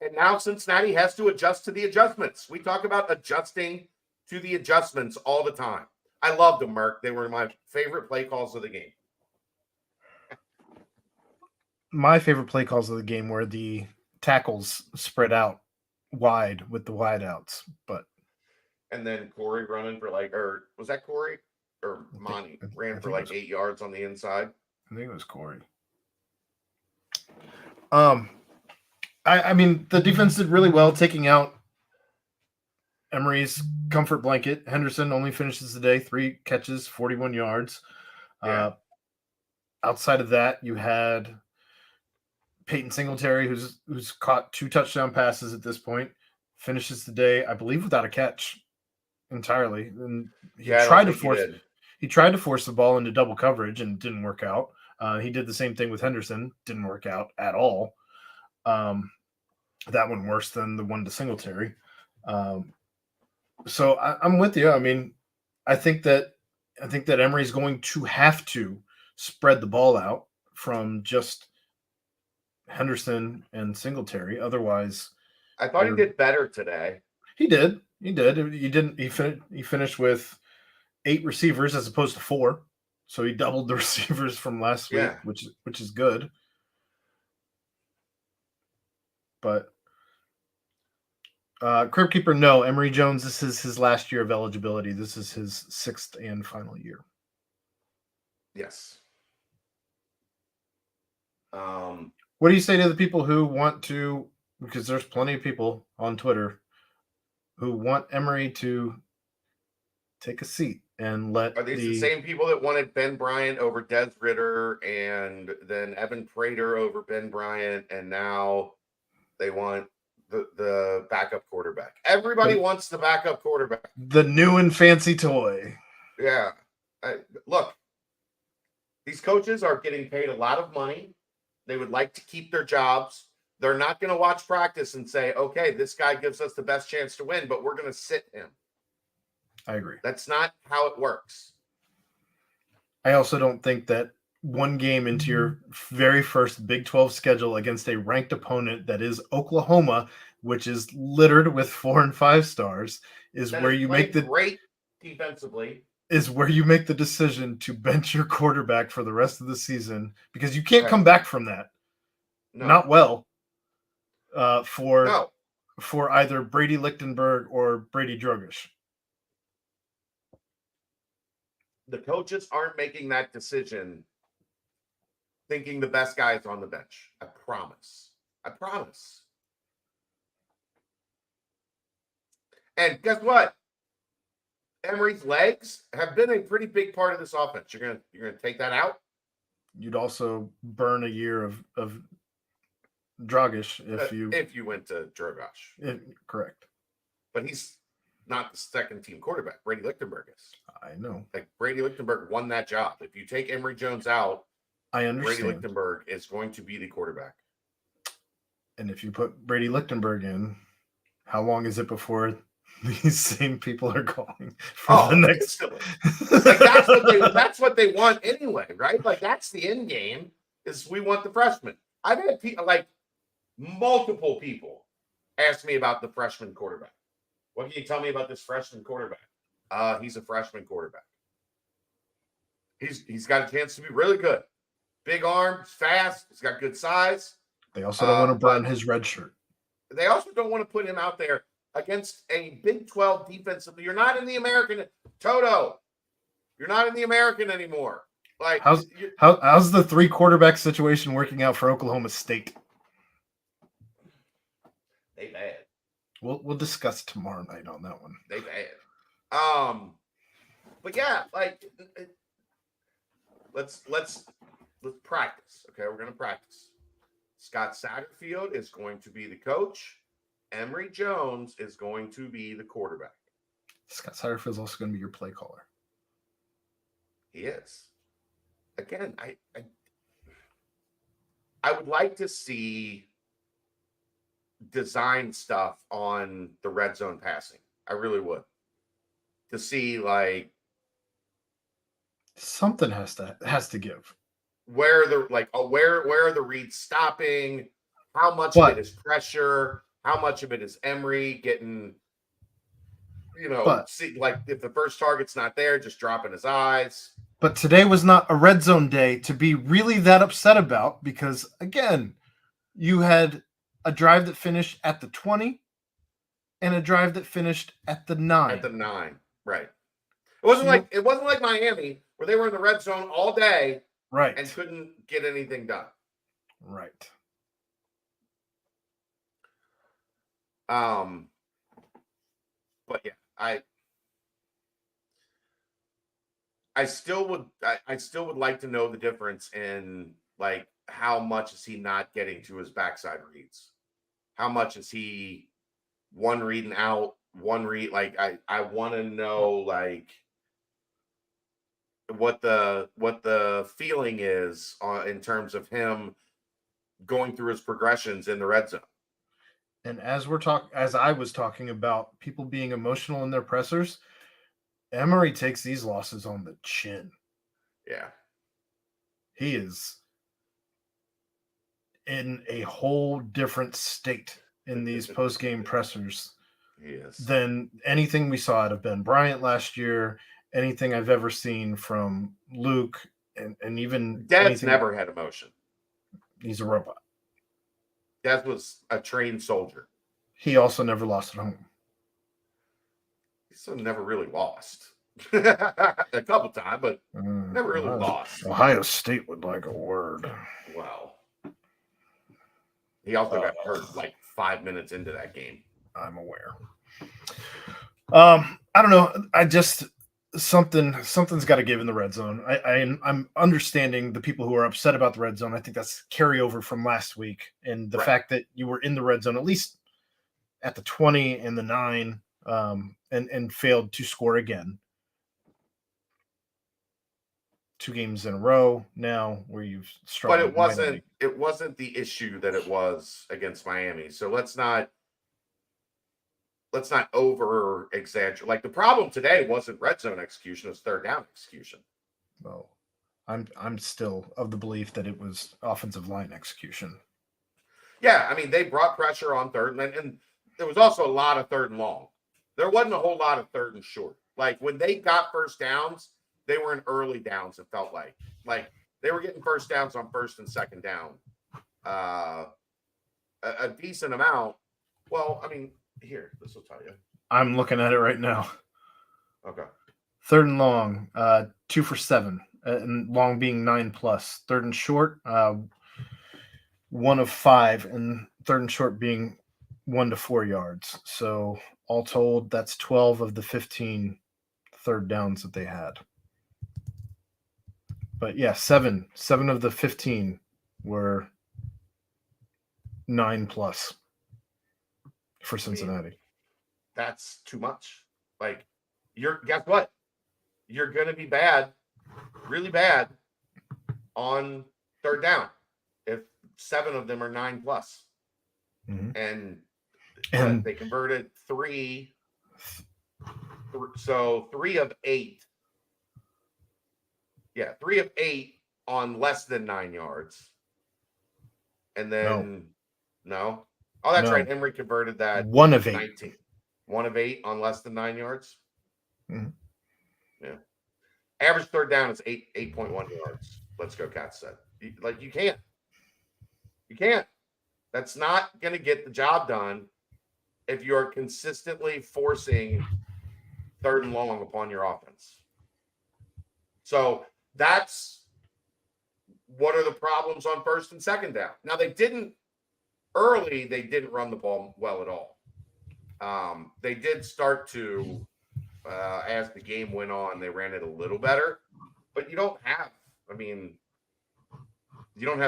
And now Cincinnati has to adjust to the adjustments. We talk about adjusting to the adjustments all the time. I loved them, Merk. They were my favorite play calls of the game. My favorite play calls of the game were the tackles spread out wide with the wide outs. And then Corey running for or was that Corey? Or Monty ran for 8 yards on the inside. I think it was Corey. I mean, the defense did really well taking out Emory's comfort blanket. Henderson only finishes the day 3 catches, 41 yards. Yeah. Outside of that, you had Peyton Singletary, who's caught 2 touchdown passes at this point, finishes the day, I believe, without a catch entirely. And he tried to force the ball into double coverage and didn't work out. He did the same thing with Henderson, didn't work out at all. That one worse than the one to Singletary. So I'm with you. I mean, I think that Emory's going to have to spread the ball out from just Henderson and Singletary. Otherwise, I thought he did better today. He did. He finished with 8 receivers as opposed to 4. So he doubled the receivers from last week, which is good. But Crib Keeper, no, Emory Jones, this is his last year of eligibility. This is his 6th and final year. Yes. What do you say to the people who want to, because there's plenty of people on Twitter who want Emory to take a seat and let Are these the same people that wanted Ben Bryant over Des Ridder and then Evan Prater over Ben Bryant, and now they want the backup quarterback? Everybody wants the backup quarterback. The new and fancy toy. Yeah. Look, these coaches are getting paid a lot of money. They would like to keep their jobs. They're not going to watch practice and say, okay, this guy gives us the best chance to win, but we're going to sit him. I agree. That's not how it works. I also don't think that one game into your very first Big 12 schedule against a ranked opponent that is Oklahoma, which is littered with 4 and 5 stars, is That where is you played make the great defensively. is where you make the decision to bench your quarterback for the rest of the season because you can't Right. come back from that. No. Not well. For No. either Brady Lichtenberg or Brady Drogish. The coaches aren't making that decision thinking the best guy is on the bench. I promise. I promise. And guess what? Emory's legs have been a pretty big part of this offense. You're gonna take that out. You'd also burn a year of Drogish if you went to Drogosh. Correct. But he's not the second team quarterback. Brady Lichtenberg is. I know. Like Brady Lichtenberg won that job. If you take Emory Jones out, I understand. Brady Lichtenberg is going to be the quarterback. And if you put Brady Lichtenberg in, how long is it before these same people are calling for the next? Like that's what they want anyway, right? Like that's the end game. Is we want the freshman. I've had people like multiple people ask me about the freshman quarterback. What can you tell me about this freshman quarterback? He's a freshman quarterback. He's got a chance to be really good. Big arm, fast. He's got good size. They also don't want to burn his red shirt. They also don't want to put him out there against a Big 12 defensive. You're not in the American. Toto, you're not in the American anymore. Like how's the 3 quarterback situation working out for Oklahoma State? They bad. We'll discuss tomorrow night on that one. They bad. But yeah, like let's practice. Okay, we're gonna practice. Scott Satterfield is going to be the coach. Emory Jones is going to be the quarterback. Scott Satterfield is also going to be your play caller. He is. Again, I would like to see design stuff on the red zone passing. I really would. To see like something has to give. Where are the reads stopping? How much of it is pressure? How much of it is Emory getting, like if the first target's not there, just dropping his eyes. But today was not a red zone day to be really that upset about because, again, you had a drive that finished at the 20 and a drive that finished at the 9. At the 9, right. It wasn't like Miami where they were in the red zone all day. Right. And couldn't get anything done. Right. But yeah, I still would like to know the difference in like how much is he not getting to his backside reads? How much is he one read and out, one read? Like I want to know like what the feeling is in terms of him going through his progressions in the red zone. And as I was talking about people being emotional in their pressers, Emory takes these losses on the chin. Yeah. He is in a whole different state in these post-game pressers than anything we saw out of Ben Bryant last year, anything I've ever seen from Luke, and even Dad's never had emotion. He's a robot. Dad was a trained soldier. He also never lost at home. He still never really lost. A couple times, but never really lost. Ohio State would like a word. Wow. He also got hurt like 5 minutes into that game. I'm aware. I don't know. I just something's got to give in the red zone. I'm understanding the people who are upset about the red zone. I think that's carryover from last week, and the fact that you were in the red zone at least at the 20 and the 9, and failed to score again. 2 games in a row now where you've struggled. But it wasn't the issue that it was against Miami. So let's not let's not over exaggerate. Like the problem today wasn't red zone execution, it's third down execution. Well, I'm still of the belief that it was offensive line execution. Yeah, I mean, they brought pressure on third, and there was also a lot of third and long. There wasn't a whole lot of third and short. Like when they got first downs, they were in early downs. It felt like they were getting first downs on first and second down, a decent amount. Well, I mean, here, this will tell you. I'm looking at it right now. Okay. Third and long, 2 for 7, and long being 9+. Third and short, 1 of 5, and third and short being 1 to 4 yards. So all told, that's 12 of the 15 third downs that they had. But yeah, 7 of the 15 were 9+ for Cincinnati. I mean, that's too much. Like, guess what? You're going to be bad, really bad on third down if 7 of them are 9+. Mm-hmm. And they converted 3. So 3 of 8. Yeah, 3 of 8 on less than 9 yards. And then, no. Oh, that's right. Emory converted that 1 of 8. 19. 1 of 8 on less than 9 yards. Mm-hmm. Yeah. Average third down is 8.1 yards. Let's go, Cats said. You can't. You can't. That's not going to get the job done if you're consistently forcing third and long upon your offense. So that's what are the problems on first and second down. Now, they didn't run the ball well at all. They did start to, as the game went on, they ran it a little better. But you don't have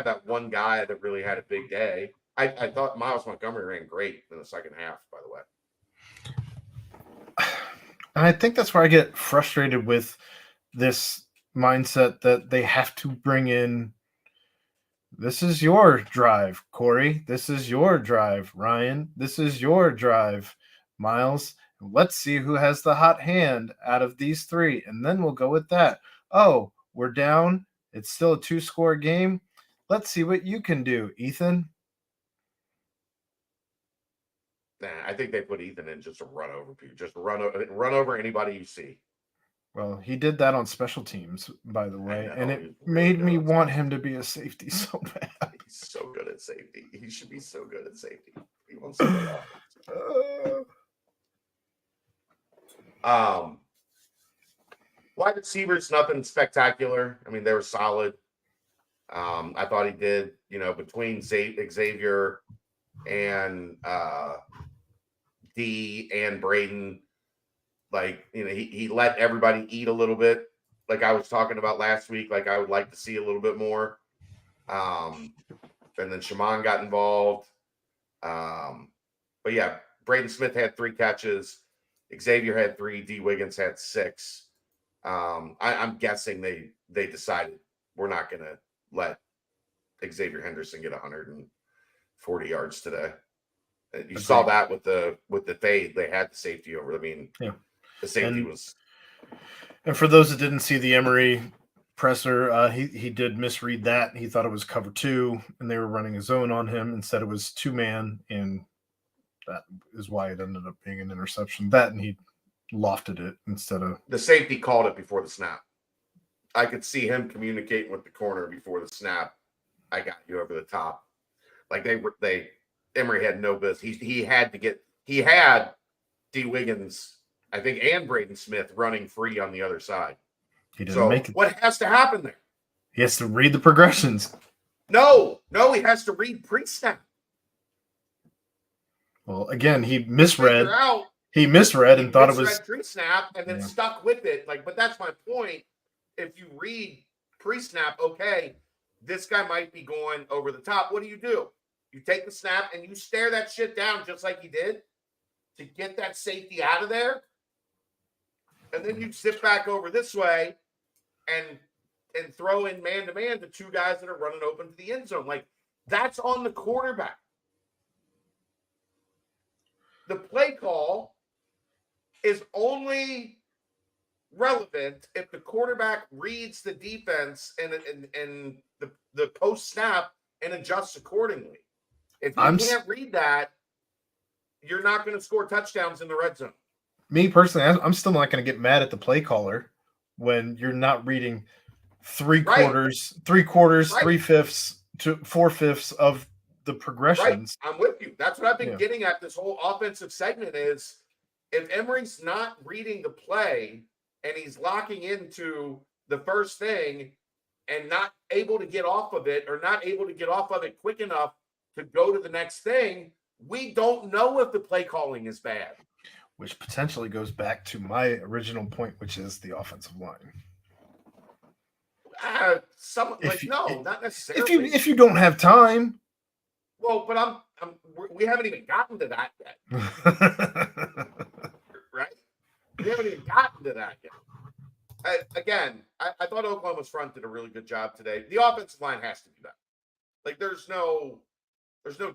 that one guy that really had a big day. I thought Miles Montgomery ran great in the second half, by the way. And I think that's where I get frustrated with this mindset that they have to bring in, this is your drive, Corey. This is your drive, Ryan. This is your drive, Miles. Let's see who has the hot hand out of these 3, and then we'll go with that. Oh, we're down. It's still a 2-score game. Let's see what you can do, Ethan. I think they put Ethan in just to run over people. Just run over anybody you see. Well, he did that on special teams, by the way, and it made me want him to be a safety so bad. He's so good at safety. He should be so good at safety. He wants to play offense. Wide receivers, nothing spectacular. I mean, they were solid. I thought he did, between Xavier and D and Braden, he let everybody eat a little bit. Like I was talking about last week, like I would like to see a little bit more. And then Shaman got involved. But yeah, Braden Smith had 3 catches. Xavier had 3. D Wiggins had 6. I'm guessing they decided we're not going to let Xavier Henderson get 140 yards today. You saw that with the fade. They had the safety over. I mean, yeah. The safety was. And for those that didn't see the Emory presser, he did misread that. He thought it was cover 2, and they were running a zone on him. Instead, it was 2-man, and that is why it ended up being an interception. That, and he lofted it instead of. The safety called it before the snap. I could see him communicating with the corner before the snap. I got you over the top. Like Emory had no business. He had D Wiggins, I think, and Braden Smith running free on the other side. He didn't make it. What has to happen there? He has to read the progressions. No, he has to read pre-snap. Well, again, he misread. He misread and thought it was pre-snap, and then stuck with it. But that's my point. If you read pre-snap, okay, this guy might be going over the top. What do? You take the snap and you stare that shit down just like he did to get that safety out of there. And then you sit back over this way and throw in man-to-man the 2 guys that are running open to the end zone. That's on the quarterback. the play call is only relevant if the quarterback reads the defense and the post snap and adjusts accordingly. If you can't read that, you're not going to score touchdowns in the red zone. Me personally, I'm still not going to get mad at the play caller when you're not reading three quarters, 3/5 to 4/5 of the progressions. Right. I'm with you. That's what I've been getting at this whole offensive segment is if Emery's not reading the play and he's locking into the first thing and not able to get off of it or not able to get off of it quick enough to go to the next thing, we don't know if the play calling is bad. Which potentially goes back to my original point, which is the offensive line. Not necessarily. If you don't have time. Well, but we haven't even gotten to that yet. Right? We haven't even gotten to that yet. I thought Oklahoma's front did a really good job today. The offensive line has to do that. Like, there's no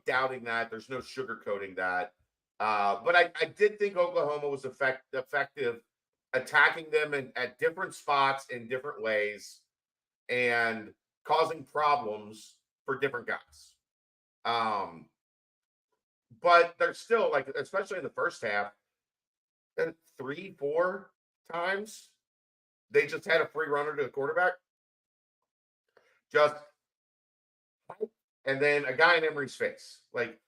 doubting that. There's no sugarcoating that. But I did think Oklahoma was effective attacking them at different spots in different ways and causing problems for different guys. But there's still, like, especially in the first half, 3-4 times they just had a free runner to the quarterback. And then a guy in Emery's face. Like,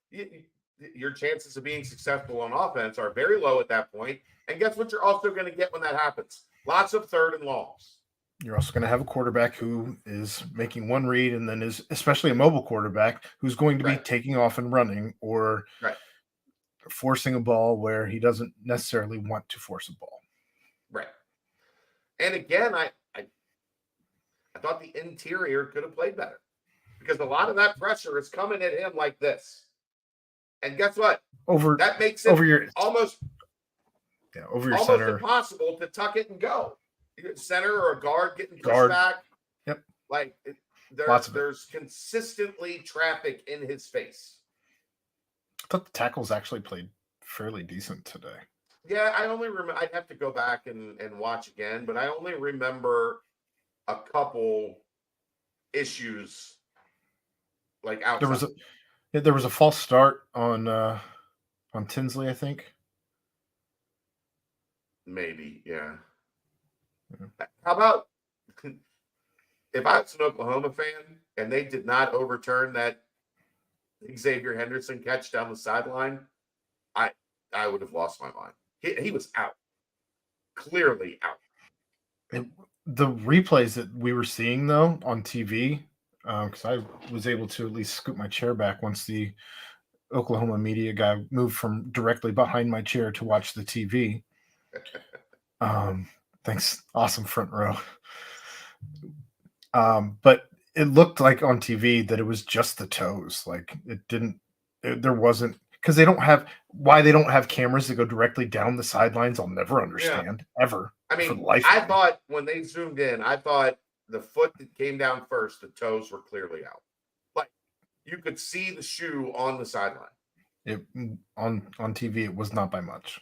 your chances of being successful on offense are very low at that point. And guess what you're also going to get when that happens? Lots of third and longs. You're also going to have a quarterback who is making one read and then is, especially a mobile quarterback, who's going to be taking off and running or forcing a ball where he doesn't necessarily want to force a ball. Right. And again, I thought the interior could have played better because a lot of that pressure is coming at him like this. And guess what? That makes it almost center. Impossible to tuck it and go. Center or a guard getting pushed back. Yep. Like there's consistently traffic in his face. I thought the tackles actually played fairly decent today. Yeah, I only remember. I'd have to go back and watch again, but I only remember a couple issues like outside. There was a false start on Tinsley, I think. Maybe, yeah. How about if I was an Oklahoma fan and they did not overturn that Xavier Henderson catch down the sideline, I would have lost my mind. He was out. Clearly out. The replays that we were seeing, though, on TV, because I was able to at least scoot my chair back once the Oklahoma media guy moved from directly behind my chair to watch the TV. Thanks. Awesome front row. But it looked like on TV that it was just the toes. Like there wasn't, because they don't have cameras that go directly down the sidelines. I'll never understand ever. I mean, I thought when they zoomed in, I thought the foot that came down first, the toes were clearly out. Like you could see the shoe on the sideline. On TV, it was not by much.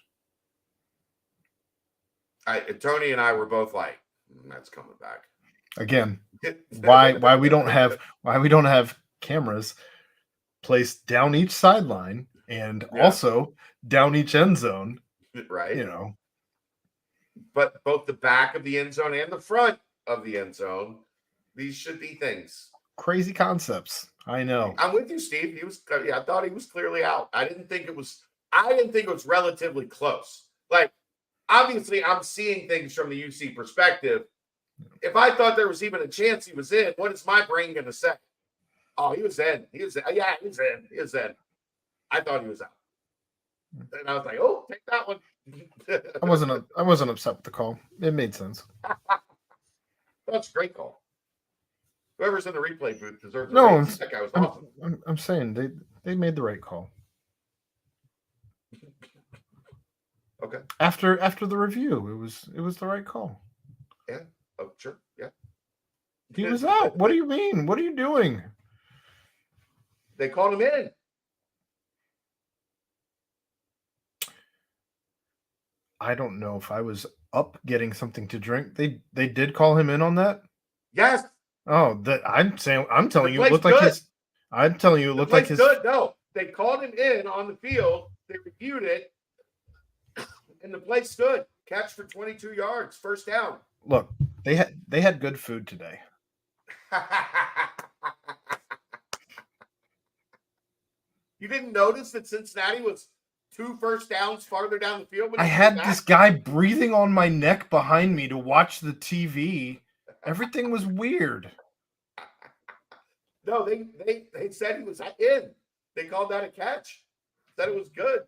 Tony and I were both like, "That's coming back." Again, why we don't have cameras placed down each sideline and also down each end zone, right? But both the back of the end zone and the front of the end zone, these should be things. Crazy concepts. I know. I'm with you, Steve. I thought he was clearly out. I didn't think it was relatively close. Like, obviously, I'm seeing things from the UC perspective. If I thought there was even a chance he was in, what is my brain going to say? Oh, he was in. He was in. Yeah, he was in. He was in. I thought he was out. And I was like, oh, take that one. I wasn't upset with the call. It made sense. That's a great call. Whoever's in the replay booth deserves that guy was awesome. I'm saying they made the right call. Okay. After the review, it was the right call. Yeah. Oh, sure. Yeah. He was out. What do you mean? What are you doing? They called him in. I don't know if I was up getting something to drink. They did call him in on that. Yes, Oh, that I'm the telling you, it play's looked like good. his. I'm telling you, it The looked like play's his. good. No, they called him in on the field. They reviewed it, and the play stood. Catch for 22 yards, first down. Look, they had good food today. You didn't notice that Cincinnati was 2 first downs farther down the field when I he came had back? this guy breathing on my neck behind me to watch the TV. Everything was weird. No, they said he was in. They called that a catch. Said it was good.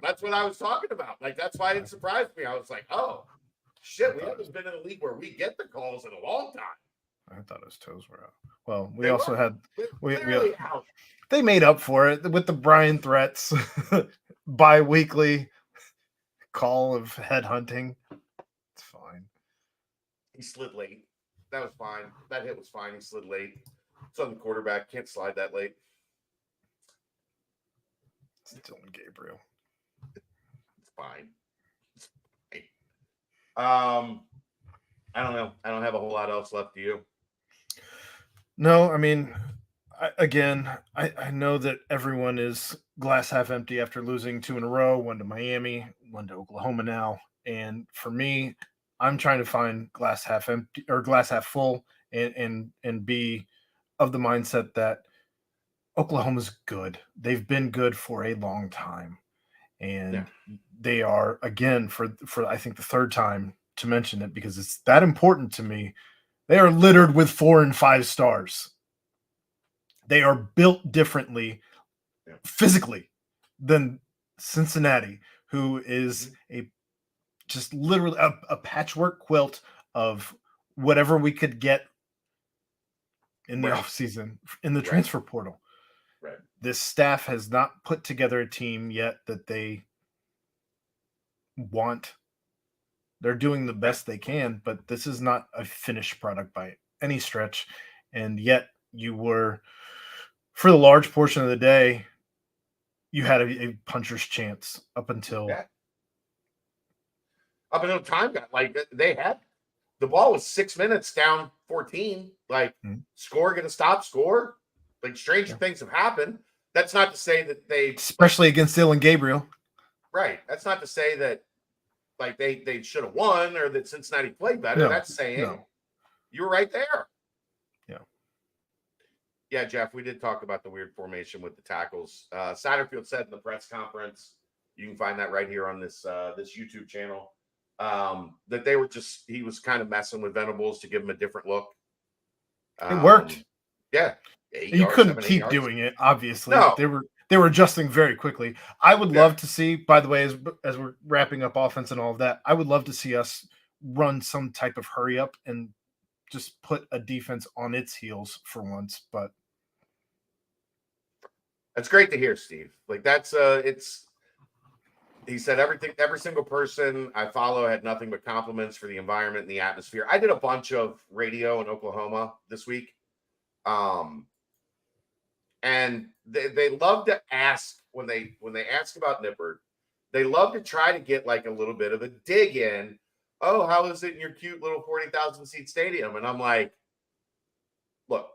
That's what I was talking about. Like, that's why it surprised me. I was like, oh, shit, we haven't been in a league where we get the calls in a long time. I thought his toes were out. Well, we They also were had clearly out. they made up for it with the Brian threats, bi-weekly call of headhunting. It's fine. He slid late. That was fine. That hit was fine. He slid late. It's on the quarterback. Can't slide that late. It's Dylan Gabriel. It's fine. I don't know. I don't have a whole lot else left to you. No, I mean, I know that everyone is glass half empty after losing 2 in a row, one to Miami, one to Oklahoma now. And for me, I'm trying to find glass half empty or glass half full and be of the mindset that Oklahoma's good. They've been good for a long time. And they are, again, for I think the third time to mention it because it's that important to me. They are littered with 4 and 5 stars. They are built differently physically than Cincinnati, who is a just literally a patchwork quilt of whatever we could get in the offseason in the transfer portal. Right. This staff has not put together a team yet that they want. They're doing the best they can, but this is not a finished product by any stretch. And yet you were, for the large portion of the day, you had a puncher's chance up until time got like they had the ball was 6 minutes down 14. Like score, gonna stop, score. Like stranger things have happened. That's not to say that they, especially against Dylan Gabriel. Right. That's not to say that like they should have won or that Cincinnati played better. That's saying you were right there. Yeah, Jeff, we did talk about the weird formation with the tackles. Satterfield said in the press conference, you can find that right here on this this YouTube channel, that they were he was kind of messing with Venables to give him a different look. It worked. Yeah. You couldn't keep doing it, obviously. No. They were adjusting very quickly. I would love to see, by the way, as we're wrapping up offense and all of that, I would love to see us run some type of hurry up and just put a defense on its heels for once. But that's great to hear, Steve. Like that's he said every single person I follow had nothing but compliments for the environment and the atmosphere. I did a bunch of radio in Oklahoma this week. And they love to ask when they ask about Nippert, they love to try to get like a little bit of a dig in. Oh, how is it in your cute little 40,000 seat stadium? And I'm like, look,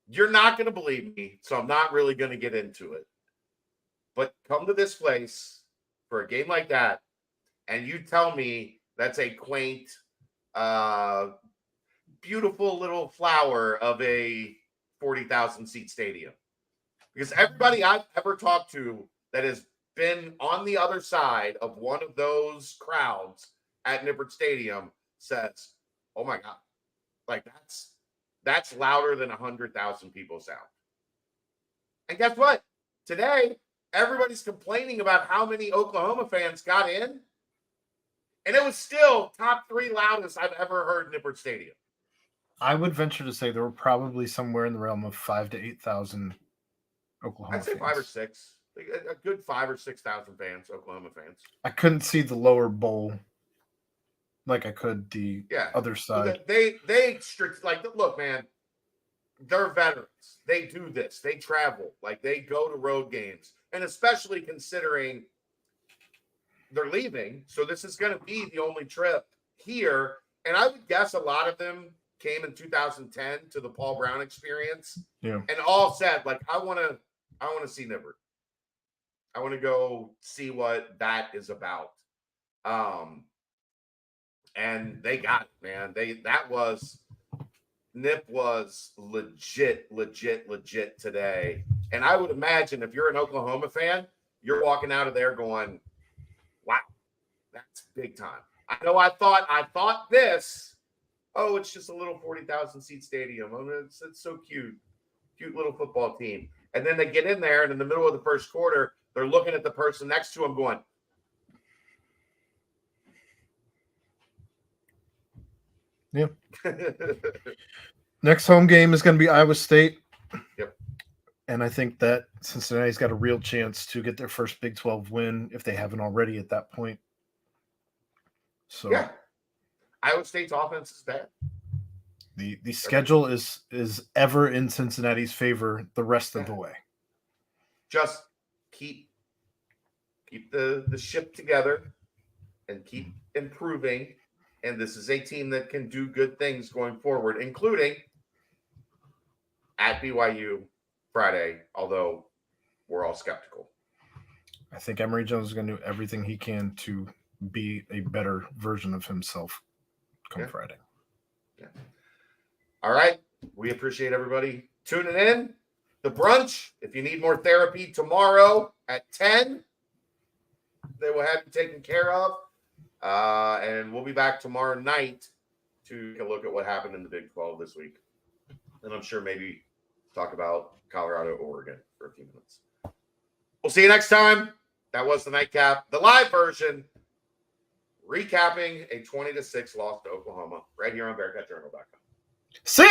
you're not going to believe me, so I'm not really going to get into it. But come to this place for a game like that, and you tell me that's a quaint, beautiful little flower of a 40,000 seat stadium. Because everybody I've ever talked to that has been on the other side of one of those crowds at Nippert Stadium says, oh my God, like that's louder than 100,000 people sound. And guess what? Today, everybody's complaining about how many Oklahoma fans got in. And it was still top 3 loudest I've ever heard Nippert Stadium. I would venture to say there were probably somewhere in the realm of 5,000 to 8,000 Oklahoma I'd say fans. 5 or 6. Like a good 5,000 or 6,000 fans, Oklahoma fans. I couldn't see the lower bowl like I could the other side. They strict, like, look, man, they're veterans. They do this. They travel. Like, they go to road games. And especially considering they're leaving. So this is going to be the only trip here. And I would guess a lot of them came in 2010 to the Paul Brown experience. Yeah. And all said, like, I want to see Nibbert. I want to go see what that is about. And they got it, man. Nip was legit today. And I would imagine if you're an Oklahoma fan, you're walking out of there going, wow, that's big time. I know I thought this, oh, it's just a little 40,000 seat stadium. Oh, it's so cute little football team. And then they get in there, and in the middle of the first quarter, they're looking at the person next to them going, yeah. Next home game is going to be Iowa State. Yep. And I think that Cincinnati's got a real chance to get their first Big 12 win if they haven't already at that point. So yeah, Iowa State's offense is bad. The schedule is ever in Cincinnati's favor the rest of the way. Just keep the ship together and keep improving. And this is a team that can do good things going forward, including at BYU Friday, although we're all skeptical. I think Emory Jones is going to do everything he can to be a better version of himself come Friday. Yeah. All right. We appreciate everybody tuning in. The brunch, if you need more therapy tomorrow at 10, they will have you taken care of. And we'll be back tomorrow night to take a look at what happened in the Big 12 this week. And I'm sure maybe talk about Colorado, Oregon for a few minutes. We'll see you next time. That was the nightcap, the live version, recapping a 20-6 loss to Oklahoma right here on BearcatJournal.com. See ya!